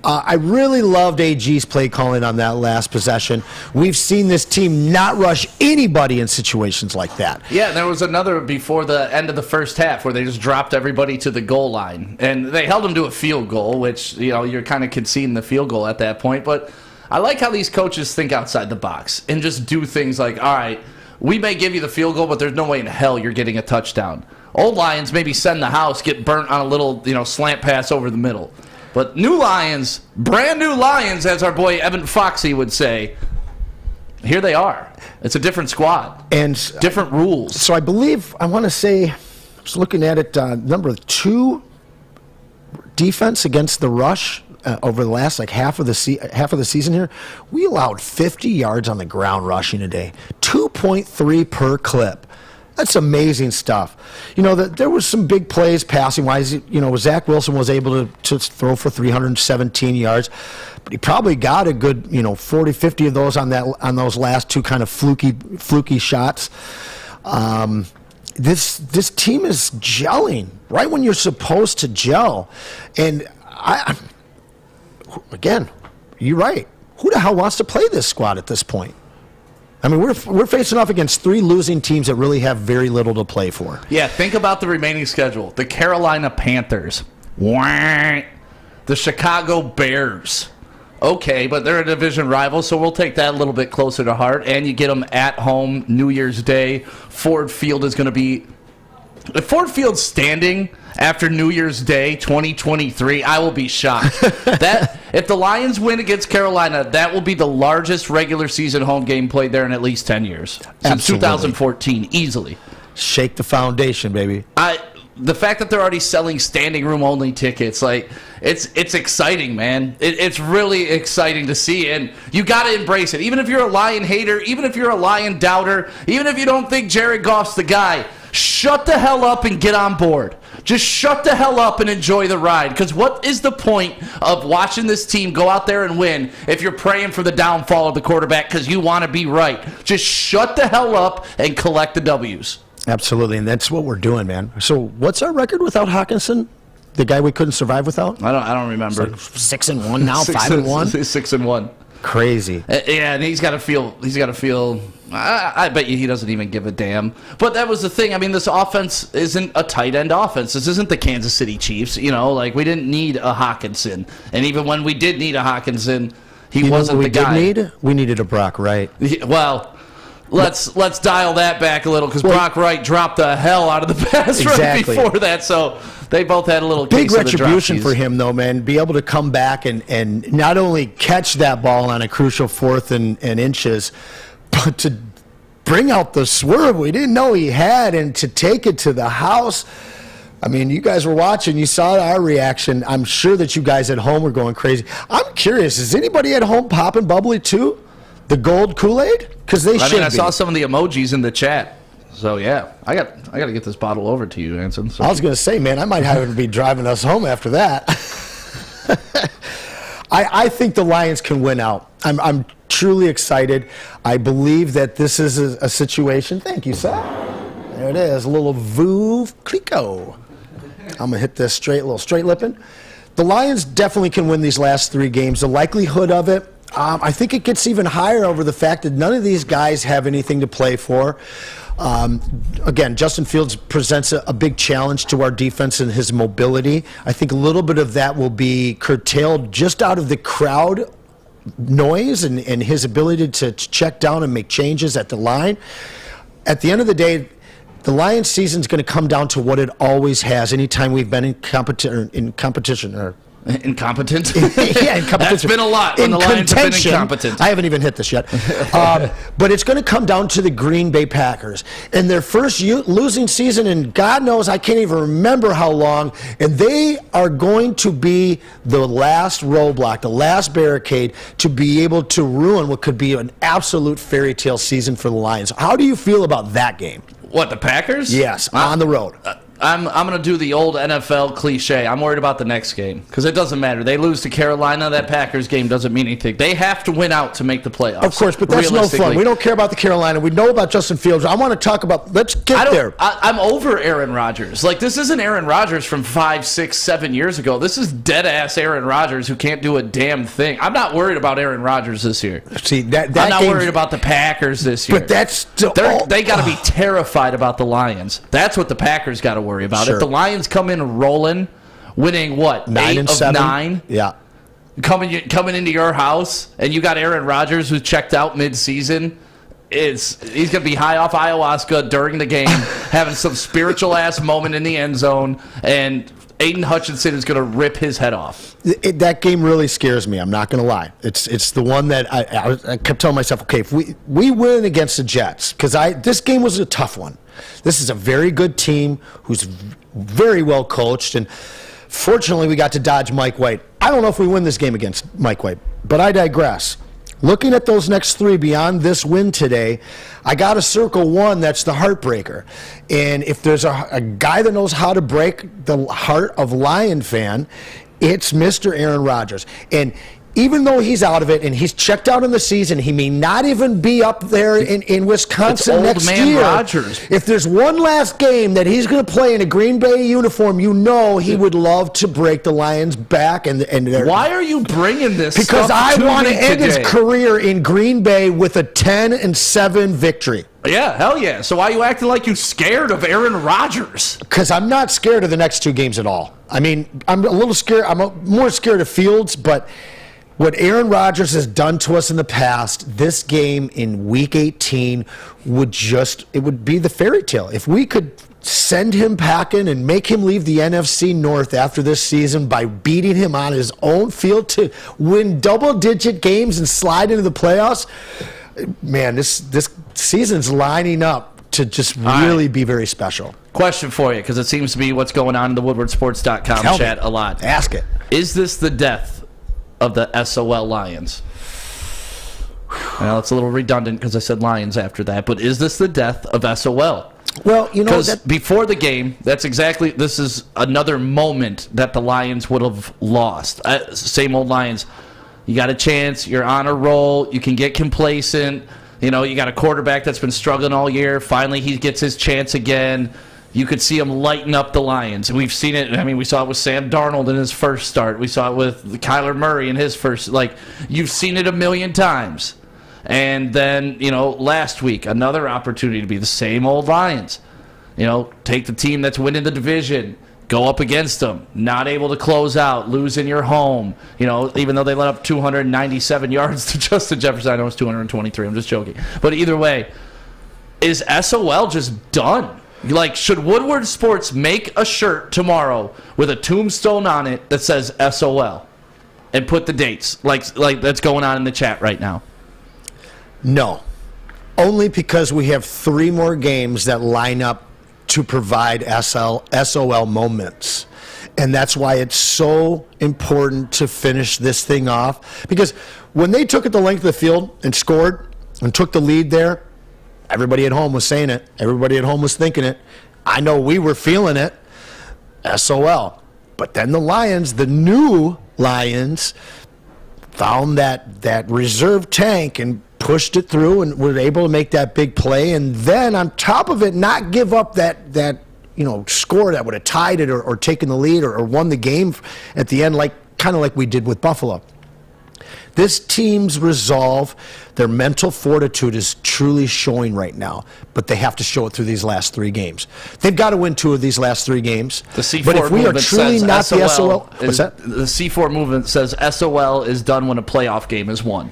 S5: I really loved AG's play calling on that last possession. We've seen this team not rush anybody in situations like that.
S4: Yeah, there was another before the end of the first half where they just dropped everybody to the goal line. And they held them to a field goal, which, you're kind of conceding the field goal at that point. But I like how these coaches think outside the box and just do things like, all right, we may give you the field goal, but there's no way in hell you're getting a touchdown. Old Lions maybe send the house, get burnt on a little, slant pass over the middle. But new Lions, brand new Lions, as our boy Evan Foxy would say, here they are. It's a different squad.
S5: And
S4: different rules.
S5: So I believe, I want to say, I was looking at it, number 2 defense against the rush over the last half of the season here. We allowed 50 yards on the ground rushing today, 2.3 per clip. That's amazing stuff. There was some big plays passing wise. Zach Wilson was able to throw for 317 yards, but he probably got a good 40, 50 of those on those last 2 kind of fluky shots. This team is gelling right when you're supposed to gel, and again, you're right. Who the hell wants to play this squad at this point? I mean, we're facing off against 3 losing teams that really have very little to play for.
S4: Yeah, think about the remaining schedule. The Carolina Panthers. The Chicago Bears. Okay, but they're a division rival, so we'll take that a little bit closer to heart. And you get them at home New Year's Day. Ford Field is going to be... If Ford Field's standing after New Year's Day 2023, I will be shocked. If the Lions win against Carolina, that will be the largest regular season home game played there in at least 10 years. Since
S5: Absolutely.
S4: 2014, easily.
S5: Shake the foundation, baby.
S4: The fact that they're already selling standing room only tickets, it's exciting, man. It's really exciting to see, and you got to embrace it. Even if you're a Lion hater, even if you're a Lion doubter, even if you don't think Jared Goff's the guy, shut the hell up and get on board. Just shut the hell up and enjoy the ride. Because what is the point of watching this team go out there and win if you're praying for the downfall of the quarterback because you want to be right? Just shut the hell up and collect the W's.
S5: Absolutely, and that's what we're doing, man. So what's our record without Hawkinson? The guy we couldn't survive without?
S4: I don't remember.
S5: 6-1 now, 5-1.
S4: 6-1.
S5: Crazy.
S4: Yeah, and he's got to feel. I bet you he doesn't even give a damn. But that was the thing. I mean, this offense isn't a tight end offense. This isn't the Kansas City Chiefs. We didn't need a Hawkinson. And even when we did need a Hawkinson, he wasn't the guy.
S5: We needed a Brock Wright.
S4: Well, let's dial that back a little because Brock Wright dropped the hell out of the pass right before that. So they both had a little
S5: big
S4: case of the
S5: retribution
S4: dropsies.
S5: for him, though, man. Be able to come back and not only catch that ball on a crucial 4th and inches, but to bring out the swerve we didn't know he had and to take it to the house. I mean, you guys were watching. You saw our reaction. I'm sure that you guys at home were going crazy. I'm curious, is anybody at home popping bubbly too? The gold Kool-Aid? Because they should be.
S4: I saw some of the emojis in the chat. So, yeah, I got to get this bottle over to you, Anson. So.
S5: I was going to say, man, I might have to be driving us home after that. I think the Lions can win out. I'm truly excited. I believe that this is a situation. Thank you, sir. There it is, a little Veuve Clicquot. I'm going to hit this little straight lipping. The Lions definitely can win these last 3 games. The likelihood of it, I think it gets even higher over the fact that none of these guys have anything to play for. Again, Justin Fields presents a big challenge to our defense and his mobility. I think a little bit of that will be curtailed just out of the crowd noise and his ability to check down and make changes at the line. At the end of the day, the Lions season is going to come down to what it always has anytime we've been in competition.
S4: Incompetent?
S5: Yeah, incompetent.
S4: That's been a lot when the Lions have been incompetent.
S5: I haven't even hit this yet. But it's going to come down to the Green Bay Packers. In their first losing season, and God knows I can't even remember how long, and they are going to be the last roadblock, the last barricade to be able to ruin what could be an absolute fairy tale season for the Lions. How do you feel about that game?
S4: What, the Packers?
S5: Yes, on the road.
S4: I'm going to do the old NFL cliche. I'm worried about the next game because it doesn't matter. They lose to Carolina. That Packers game doesn't mean anything. They have to win out to make the playoffs.
S5: Of course, but that's no fun. We don't care about the Carolina. We know about Justin Fields. I want to talk about – let's get there.
S4: I'm over Aaron Rodgers. Like, this isn't Aaron Rodgers from 5, 6, 7 years ago. This is dead-ass Aaron Rodgers who can't do a damn thing. I'm not worried about Aaron Rodgers this year.
S5: See, I'm
S4: not worried about the Packers this year.
S5: But that's still –
S4: they got to be terrified about the Lions. That's what the Packers got to worry about.
S5: Sure.
S4: If the Lions come in rolling, winning what,
S5: 9 and 7?
S4: 9?
S5: Yeah.
S4: Coming into your house, and you got Aaron Rodgers who's checked out mid-season. He's going to be high off ayahuasca during the game, having some spiritual-ass moment in the end zone, and Aiden Hutchinson is going to rip his head off.
S5: That game really scares me. I'm not going to lie. It's the one that I kept telling myself, okay, if we win against the Jets, because this game was a tough one. This is a very good team who's very well coached, and fortunately we got to dodge Mike White. I don't know if we win this game against Mike White, but I digress. Looking at those next 3 beyond this win today, I got to circle one that's the heartbreaker. And if there's a guy that knows how to break the heart of Lion fan, it's Mr. Aaron Rodgers. And even though he's out of it and he's checked out in the season, he may not even be up there in Wisconsin next year.
S4: Rodgers.
S5: If there's one last game that he's going to play in a Green Bay uniform, you know he would love to break the Lions' back.
S4: Why are you bringing this?
S5: Because I want to end
S4: today?
S5: his career in Green Bay with a 10-7 victory.
S4: Yeah, hell yeah. So why are you acting like you're scared of Aaron Rodgers?
S5: Because I'm not scared of the next 2 games at all. I mean, I'm a little scared. I'm more scared of Fields, but what Aaron Rodgers has done to us in the past, this game in Week 18 would be the fairy tale. If we could send him packing and make him leave the NFC North after this season by beating him on his own field to win double-digit games and slide into the playoffs, man, this season's lining up to just really be very special.
S4: Question for you, because it seems to be what's going on in the WoodwardSports.com chat a lot.
S5: Ask it.
S4: Is this the death of the SOL Lions? Well, it's a little redundant because I said Lions after that, but is this the death of SOL?
S5: Well, you know,
S4: because before the game, this is another moment that the Lions would have lost. Same old Lions. You got a chance. You're on a roll. You can get complacent. You know, you got a quarterback that's been struggling all year. Finally, he gets his chance again. You could see him lighten up the Lions. And we've seen it. I mean, we saw it with Sam Darnold in his first start. We saw it with Kyler Murray in his first. Like, you've seen it a million times. And then, you know, last week, another opportunity to be the same old Lions. You know, take the team that's winning the division, go up against them, not able to close out, lose in your home. You know, even though they let up 297 yards to Justin Jefferson. I know it's 223. I'm just joking. But either way, is SOL just done? Like, should Woodward Sports make a shirt tomorrow with a tombstone on it that says SOL and put the dates like that's going on in the chat right now?
S5: No. Only because we have 3 more games that line up to provide SOL moments. And that's why it's so important to finish this thing off. Because when they took it the length of the field and scored and took the lead there, everybody at home was saying it. Everybody at home was thinking it. I know we were feeling it. SOL. But then the Lions, the new Lions, found that reserve tank and pushed it through and were able to make that big play. And then on top of it, not give up that score that would have tied it or taken the lead or won the game at the end, kind of like we did with Buffalo. This team's resolve, their mental fortitude is truly showing right now, but they have to show it through these last 3 games. They've got to win 2 of these last 3 games.
S4: The C4
S5: but if we are
S4: movement
S5: truly
S4: says
S5: not the
S4: SOL,
S5: what's that?
S4: The C4 movement says SOL is done when a playoff game is won.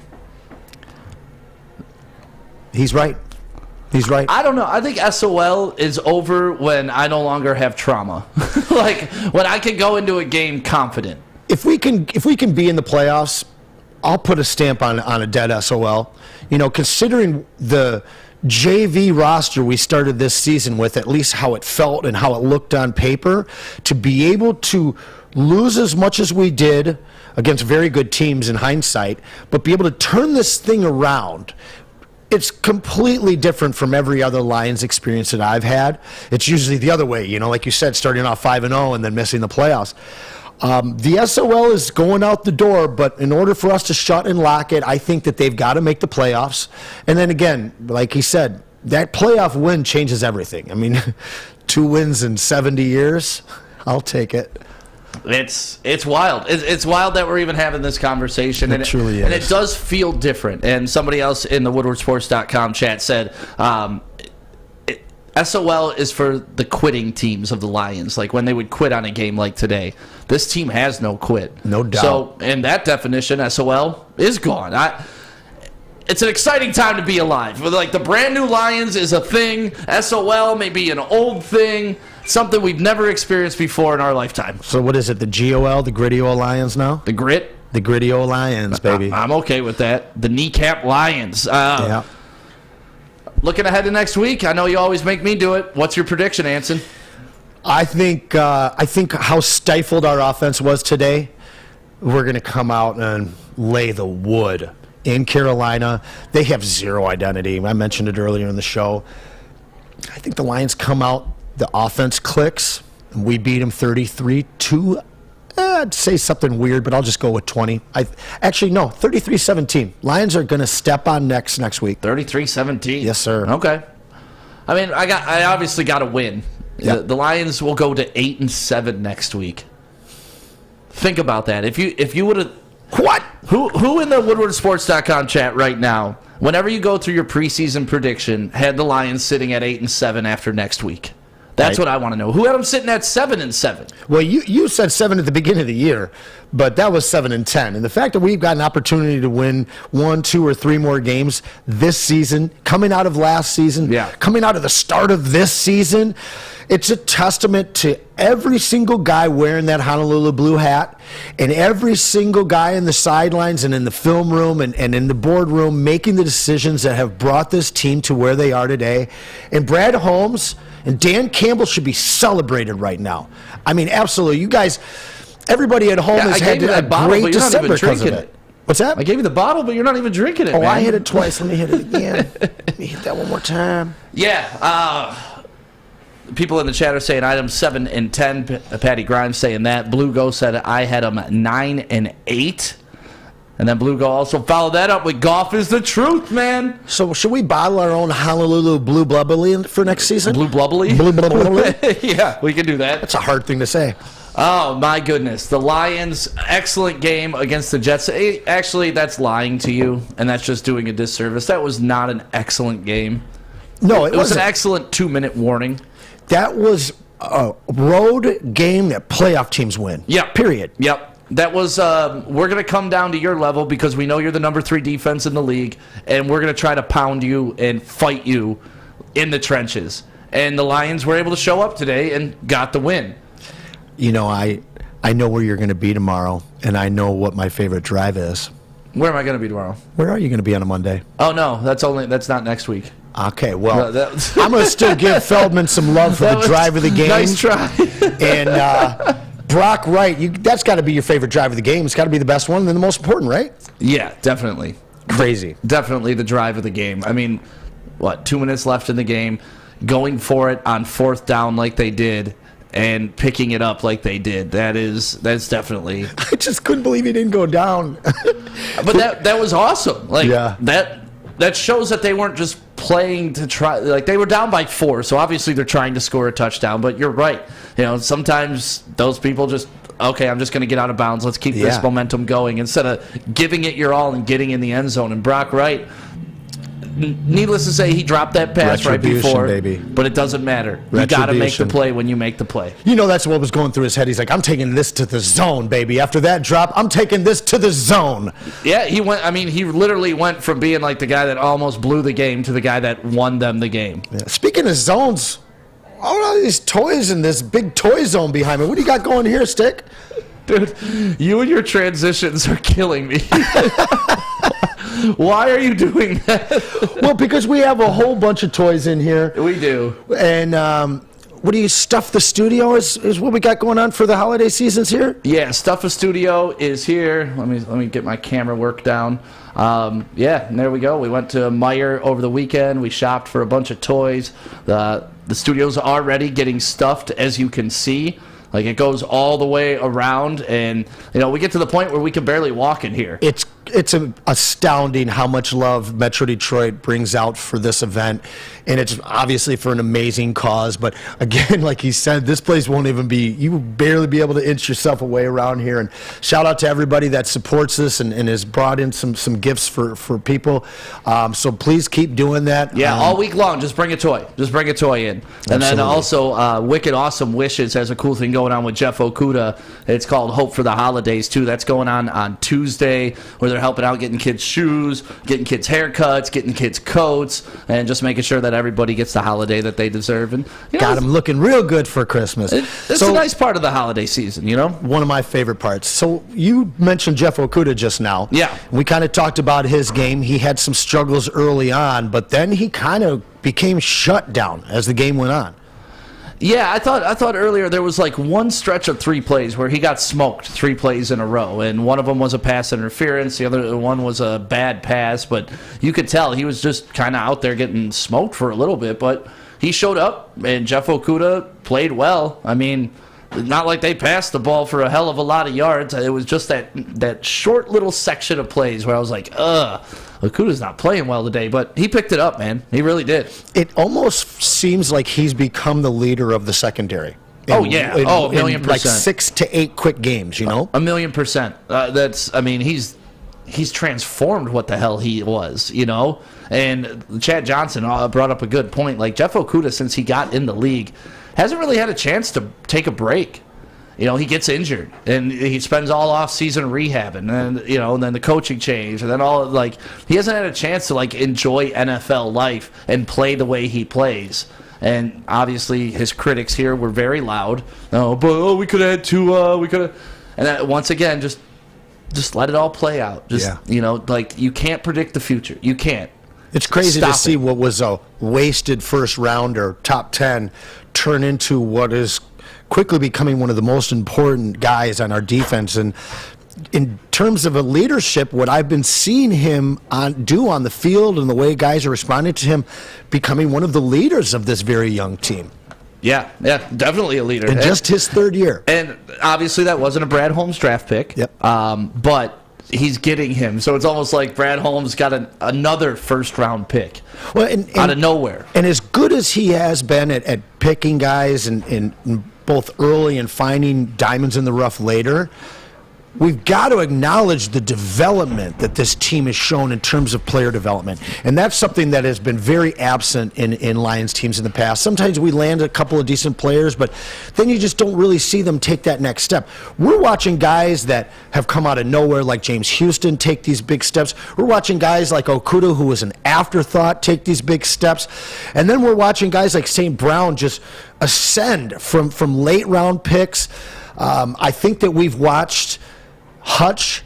S5: He's right. He's right.
S4: I don't know. I think SOL is over when I no longer have trauma. When I can go into a game confident.
S5: If we can be in the playoffs, I'll put a stamp on a dead SOL. Considering the JV roster we started this season with, at least how it felt and how it looked on paper, to be able to lose as much as we did against very good teams in hindsight, but be able to turn this thing around. It's completely different from every other Lions experience that I've had. It's usually the other way, like you said, starting off 5-0 and then missing the playoffs. The SOL is going out the door, but in order for us to shut and lock it, I think that they've got to make the playoffs. And then again, like he said, that playoff win changes everything. I mean, 2 wins in 70 years, I'll take it.
S4: It's wild. It's wild that we're even having this conversation.
S5: It truly is.
S4: And it does feel different. And somebody else in the WoodwardSports.com chat said, SOL is for the quitting teams of the Lions, like when they would quit on a game like today. This team has no quit.
S5: No doubt.
S4: So in that definition, SOL is gone. It's an exciting time to be alive. The brand new Lions is a thing. SOL may be an old thing, something we've never experienced before in our lifetime.
S5: So what is it, the GOL, the Gritty O Lions now?
S4: The grit?
S5: The Gritty O Lions, baby.
S4: I'm okay with that. The kneecap Lions.
S5: Yeah.
S4: Looking ahead to next week, I know you always make me do it. What's your prediction, Anson?
S5: I think how stifled our offense was today, we're going to come out and lay the wood. In Carolina, they have zero identity. I mentioned it earlier in the show. I think the Lions come out, the offense clicks, and we beat them 33-2. I'd say something weird, but I'll just go with 20. 33-17. Lions are going to step on next week.
S4: 33-17.
S5: Yes, sir.
S4: Okay. I mean, I obviously got to win.
S5: Yep.
S4: The Lions will go to 8-7 next week. Think about that. If you would have.
S5: What?
S4: Who in the WoodwardSports.com chat right now, whenever you go through your preseason prediction, had the Lions sitting at 8-7 after next week? That's right. What I want to know. Who had them sitting at 7-7?
S5: Well, you said 7 at the beginning of the year, but that was 7-10. And the fact that we've got an opportunity to win 1, 2, or 3 more games this season, coming out of last season, coming out of the start of this season, it's a testament to every single guy wearing that Honolulu blue hat and every single guy in the sidelines and in the film room and in the boardroom making the decisions that have brought this team to where they are today. And Brad Holmes and Dan Campbell should be celebrated right now. I mean, absolutely. You guys, everybody at home has had a great December because of it. What's that?
S4: I gave you the bottle, but you're not even drinking it, man.
S5: I hit it twice. Let me hit it again. Let me hit that one more time.
S4: Yeah. People in the chat are saying items 7 and 10. Patty Grimes saying that. Blue Go said I had them 9 and 8. And then Blue Go also followed that up with golf is the truth, man.
S5: So should we bottle our own Honolulu Blue Blubbly for next season?
S4: Blue Blubbly?
S5: Blue Blubbly?
S4: Yeah, we can do that.
S5: That's a hard thing to say.
S4: Oh, my goodness. The Lions, excellent game against the Jets. Actually, that's lying to you, and that's just doing a disservice. That was not an excellent game.
S5: No,
S4: it was an excellent 2-minute warning.
S5: That was a road game that playoff teams win.
S4: Yep.
S5: Period.
S4: Yep. That was, we're going to come down to your level because we know you're the number 3 defense in the league, and we're going to try to pound you and fight you in the trenches. And the Lions were able to show up today and got the win.
S5: You know, I know where you're going to be tomorrow, and I know what my favorite drive is.
S4: Where am I going to be tomorrow?
S5: Where are you going to be on a Monday?
S4: Oh, no, that's not next week.
S5: Okay, well,
S4: No,
S5: I'm going to still give Feldman some love for the drive of the game.
S4: Nice try.
S5: And Brock Wright, that's got to be your favorite drive of the game. It's got to be the best one and the most important, right?
S4: Yeah, definitely.
S5: Crazy.
S4: Definitely the drive of the game. I mean, 2 minutes left in the game, going for it on 4th down like they did, and picking it up like they did. That's definitely.
S5: I just couldn't believe he didn't go down.
S4: But that was awesome. Like
S5: Yeah.
S4: that shows that they weren't just playing to try. Like, they were down by 4, so obviously they're trying to score a touchdown. But you're right. Sometimes those people just, okay, I'm just going to get out of bounds. Let's keep this momentum going instead of giving it your all and getting in the end zone. And Brock Wright, needless to say, he dropped that pass right before.
S5: Baby.
S4: But it doesn't matter. You got to make the play when you make the play.
S5: That's what was going through his head. He's like, I'm taking this to the zone, baby. After that drop, I'm taking this to the zone.
S4: Yeah, he went. I mean, he literally went from being like the guy that almost blew the game to the guy that won them the game.
S5: Yeah. Speaking of zones, all of these toys in this big toy zone behind me. What do you got going here, Stick?
S4: Dude, you and your transitions are killing me. Why are you doing that?
S5: Well, because we have a whole bunch of toys in here.
S4: We do.
S5: And what do you stuff the studio is what we got going on for the holiday seasons here?
S4: Yeah, Stuff a Studio is here. Let me get my camera work down. Yeah, and there we go. We went to Meijer over the weekend. We shopped for a bunch of toys. The studio's already getting stuffed, as you can see. Like, it goes all the way around, and we get to the point where we can barely walk in here.
S5: It's astounding how much love Metro Detroit brings out for this event, and it's obviously for an amazing cause. But again, like he said, this place won't even be, you will barely be able to inch yourself away around here. And shout out to everybody that supports this and has brought in some gifts for people. So please keep doing that.
S4: Yeah, all week long, just bring a toy. Just bring a toy in. And then also, Wicked Awesome Wishes has a cool thing going on with Jeff Okuda. It's called Hope for the Holidays, too. That's going on Tuesday, where they're helping out getting kids shoes, getting kids haircuts, getting kids coats, and just making sure that everybody gets the holiday that they deserve. And
S5: got them looking real good for Christmas.
S4: It's a nice part of the holiday season,
S5: One of my favorite parts. So you mentioned Jeff Okuda just now.
S4: Yeah.
S5: We kind of talked about his game. He had some struggles early on, but then he kind of became shut down as the game went on.
S4: Yeah, I thought earlier there was like one stretch of 3 plays where he got smoked 3 plays in a row, and one of them was a pass interference, the other one was a bad pass, but you could tell he was just kind of out there getting smoked for a little bit, but he showed up, and Jeff Okuda played well. I mean, not like they passed the ball for a hell of a lot of yards. It was just that short little section of plays where I was like, Okuda's not playing well today, but he picked it up, man. He really did.
S5: It almost seems like he's become the leader of the secondary.
S4: A million percent.
S5: Like 6 to 8 quick games,
S4: A 1,000,000%. He's transformed what the hell he was, And Chad Johnson brought up a good point. Like, Jeff Okuda, since he got in the league, hasn't really had a chance to take a break. He gets injured, and he spends all off season rehabbing, and then the coaching change, and then he hasn't had a chance to enjoy NFL life and play the way he plays. And obviously, his critics here were very loud. We could have had 2. We could have, and that, once again, just let it all play out. You can't predict the future. You can't.
S5: It's crazy to see what was a wasted first rounder, top 10, turn into what is quickly becoming one of the most important guys on our defense. And in terms of a leadership, what I've been seeing him do on the field and the way guys are responding to him, becoming one of the leaders of this very young team.
S4: Yeah, definitely a leader.
S5: In just his 3rd year.
S4: And obviously that wasn't a Brad Holmes draft pick.
S5: Yep.
S4: But he's getting him. So it's almost like Brad Holmes got another first-round pick out of nowhere. And
S5: as good as he has been at picking guys and both early and finding diamonds in the rough later, we've got to acknowledge the development that this team has shown in terms of player development. And that's something that has been very absent in Lions teams in the past. Sometimes we land a couple of decent players, but then you just don't really see them take that next step. We're watching guys that have come out of nowhere, like James Houston, take these big steps. We're watching guys like Okuda, who was an afterthought, take these big steps. And then we're watching guys like St. Brown just ascend from late round picks. I think that we've watched Hutch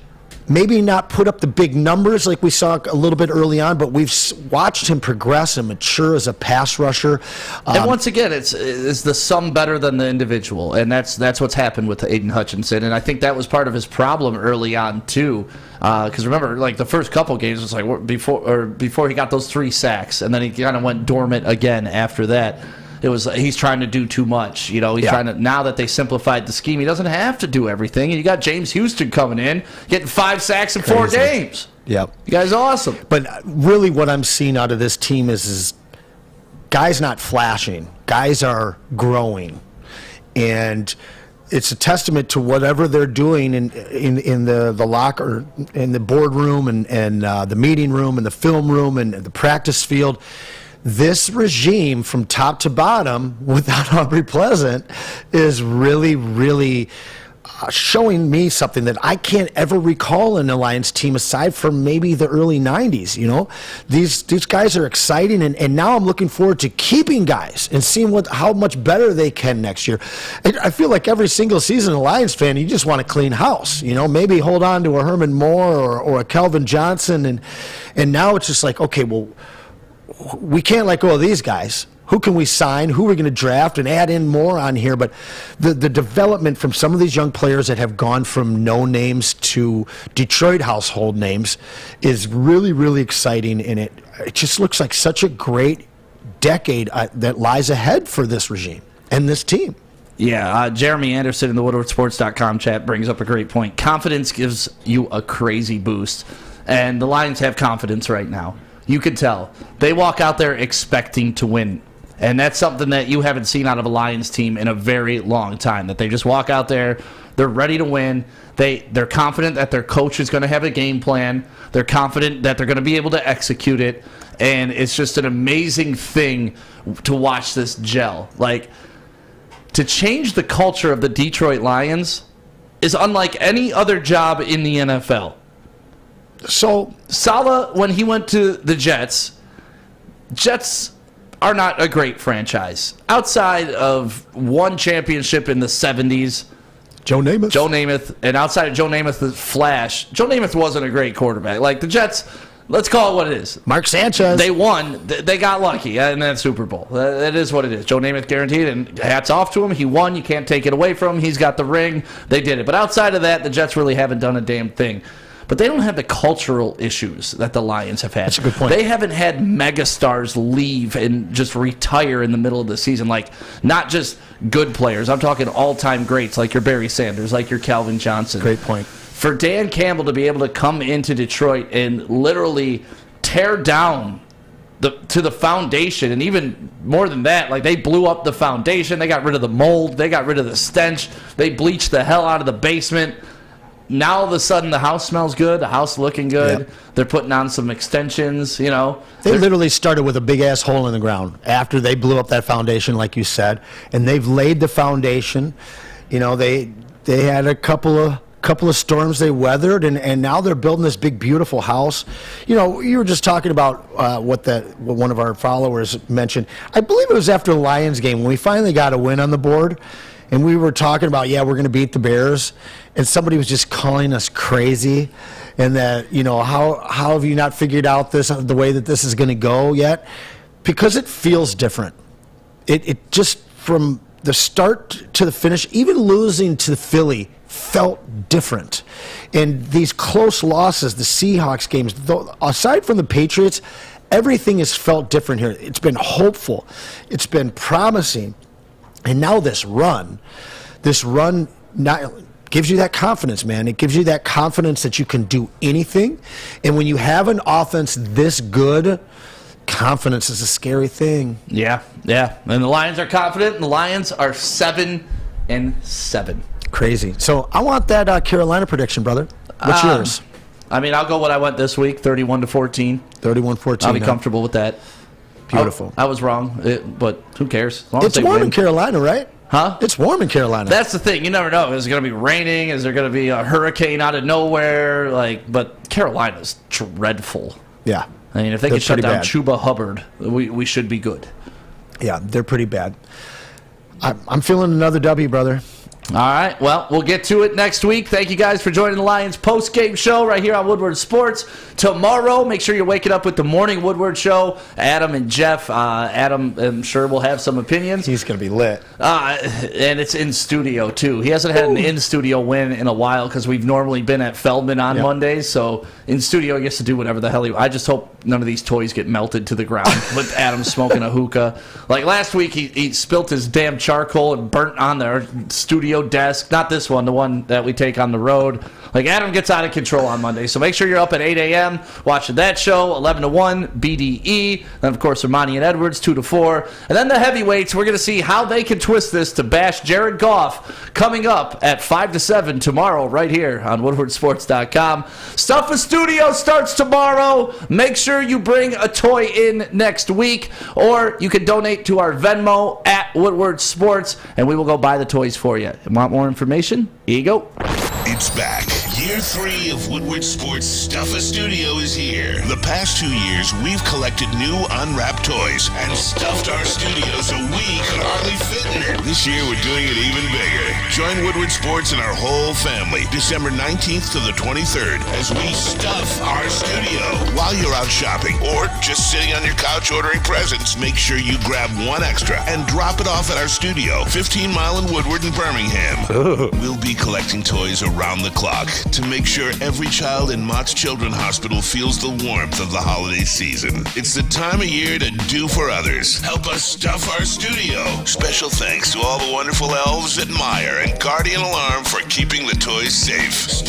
S5: maybe not put up the big numbers like we saw a little bit early on, but we've watched him progress and mature as a pass rusher.
S4: And once again, it's the sum better than the individual, and that's what's happened with Aiden Hutchinson. And I think that was part of his problem early on too, because remember, like the first couple games was like before he got those 3 sacks, and then he kind of went dormant again after that. It was he's trying to do too much. He's trying to, now that they simplified the scheme, he doesn't have to do everything. And you got James Houston coming in, getting 5 sacks in 4 games.
S5: Yep.
S4: You guys are awesome.
S5: But really what I'm seeing out of this team is guys not flashing. Guys are growing. And it's a testament to whatever they're doing in the locker, in the boardroom and the meeting room and the film room and the practice field. This regime from top to bottom without Aubrey Pleasant is really, really showing me something that I can't ever recall in a Lions team aside from maybe the early 90s. These guys are exciting, and now I'm looking forward to keeping guys and seeing how much better they can next year. I feel like every single season, a Lions fan, you just want to clean house. Maybe hold on to a Herman Moore or a Kelvin Johnson, and now it's just like, okay, well, we can't let go of these guys. Who can we sign? Who are we going to draft and add in more on here? But the development from some of these young players that have gone from no names to Detroit household names is really, really exciting. And it just looks like such a great decade that lies ahead for this regime and this team.
S4: Yeah, Jeremy Anderson in the WoodwardSports.com chat brings up a great point. Confidence gives you a crazy boost. And the Lions have confidence right now. You can tell. They walk out there expecting to win. And that's something that you haven't seen out of a Lions team in a very long time. That they just walk out there, they're ready to win. They're confident that their coach is going to have a game plan. They're confident that they're going to be able to execute it. And it's just an amazing thing to watch this gel. Like, to change the culture of the Detroit Lions is unlike any other job in the NFL. So Saleh, when he went to the Jets are not a great franchise. Outside of one championship in the 70s,
S5: Joe Namath,
S4: and outside of Joe Namath's flash, Joe Namath wasn't a great quarterback. Like the Jets, let's call it what it is.
S5: Mark Sanchez.
S4: They won. They got lucky in that Super Bowl. That is what it is. Joe Namath guaranteed, and hats off to him. He won. You can't take it away from him. He's got the ring. They did it. But outside of that, the Jets really haven't done a damn thing. But they don't have the cultural issues that the Lions have had.
S5: That's a good point.
S4: They haven't had megastars leave and just retire in the middle of the season. Like, not just good players. I'm talking all-time greats like your Barry Sanders, like your Calvin Johnson.
S5: Great point.
S4: For Dan Campbell to be able to come into Detroit and literally tear down to the foundation, and even more than that, like they blew up the foundation. They got rid of the mold. They got rid of the stench. They bleached the hell out of the basement. Now all of a sudden the house smells good, the house looking good. Yep. They're putting on some extensions, They
S5: literally started with a big-ass hole in the ground after they blew up that foundation, like you said, and they've laid the foundation. They had a couple of storms they weathered, and now they're building this big, beautiful house. You were just talking about what one of our followers mentioned. I believe it was after the Lions game when we finally got a win on the board. And we were talking about, we're going to beat the Bears. And somebody was just calling us crazy. And that, how have you not figured out the way that this is going to go yet? Because it feels different. It just, from the start to the finish, even losing to Philly felt different. And these close losses, the Seahawks games, aside from the Patriots, everything has felt different here. It's been hopeful. It's been promising. And now this run gives you that confidence, man. It gives you that confidence that you can do anything. And when you have an offense this good, confidence is a scary thing.
S4: Yeah. And the Lions are confident, and the Lions are 7-7.
S5: Crazy. So I want that Carolina prediction, brother. What's yours?
S4: I'll go what I went this week, 31-14.
S5: 31-14.
S4: I'll be comfortable with that.
S5: Beautiful.
S4: I was wrong, but who cares?
S5: It's warm in Carolina, right?
S4: Huh?
S5: It's warm in Carolina.
S4: That's the thing. You never know. Is it going to be raining? Is there going to be a hurricane out of nowhere? But Carolina's dreadful.
S5: Yeah.
S4: If they can shut down Chuba Hubbard, we should be good.
S5: Yeah, they're pretty bad. I'm feeling another W, brother.
S4: All right, well, we'll get to it next week. Thank you guys for joining the Lions post-game show right here on Woodward Sports. Tomorrow, make sure you're waking up with the morning Woodward show. Adam and Jeff. Adam, I'm sure, will have some opinions.
S5: He's going to be lit.
S4: And it's in studio, too. He hasn't had an in-studio win in a while because we've normally been at Feldman on Mondays. So in studio, he gets to do whatever the hell I just hope none of these toys get melted to the ground with Adam smoking a hookah. Like last week, he spilt his damn charcoal and burnt on the studio desk. Not this one, the one that we take on the road. Like, Adam gets out of control on Monday. So make sure you're up at 8 a.m. watching that show, 11 to 1, BDE. Then, of course, Ermanni and Edwards, 2 to 4. And then the heavyweights, we're going to see how they can twist this to bash Jared Goff coming up at 5 to 7 tomorrow right here on WoodwardSports.com. Stuff a Studio starts tomorrow. Make sure you bring a toy in next week, or you can donate to our Venmo at Woodward Sports, and we will go buy the toys for you. Want more information? Here you go.
S1: It's back. Year 3 of Woodward Sports Stuff a Studio is here. The past 2 years, we've collected new unwrapped toys and stuffed our studio so we could hardly fit in it. This year, we're doing it even bigger. Join Woodward Sports and our whole family December 19th to the 23rd as we stuff our studio. While you're out shopping or just sitting on your couch ordering presents, make sure you grab one extra and drop it off at our studio, 15 Mile in Woodward in Birmingham. We'll be collecting toys around the clock to make sure every child in Mott's Children's Hospital feels the warmth of the holiday season. It's the time of year to do for others. Help us stuff our studio. Special thanks to all the wonderful elves at Meyer and Guardian Alarm for keeping the toys safe.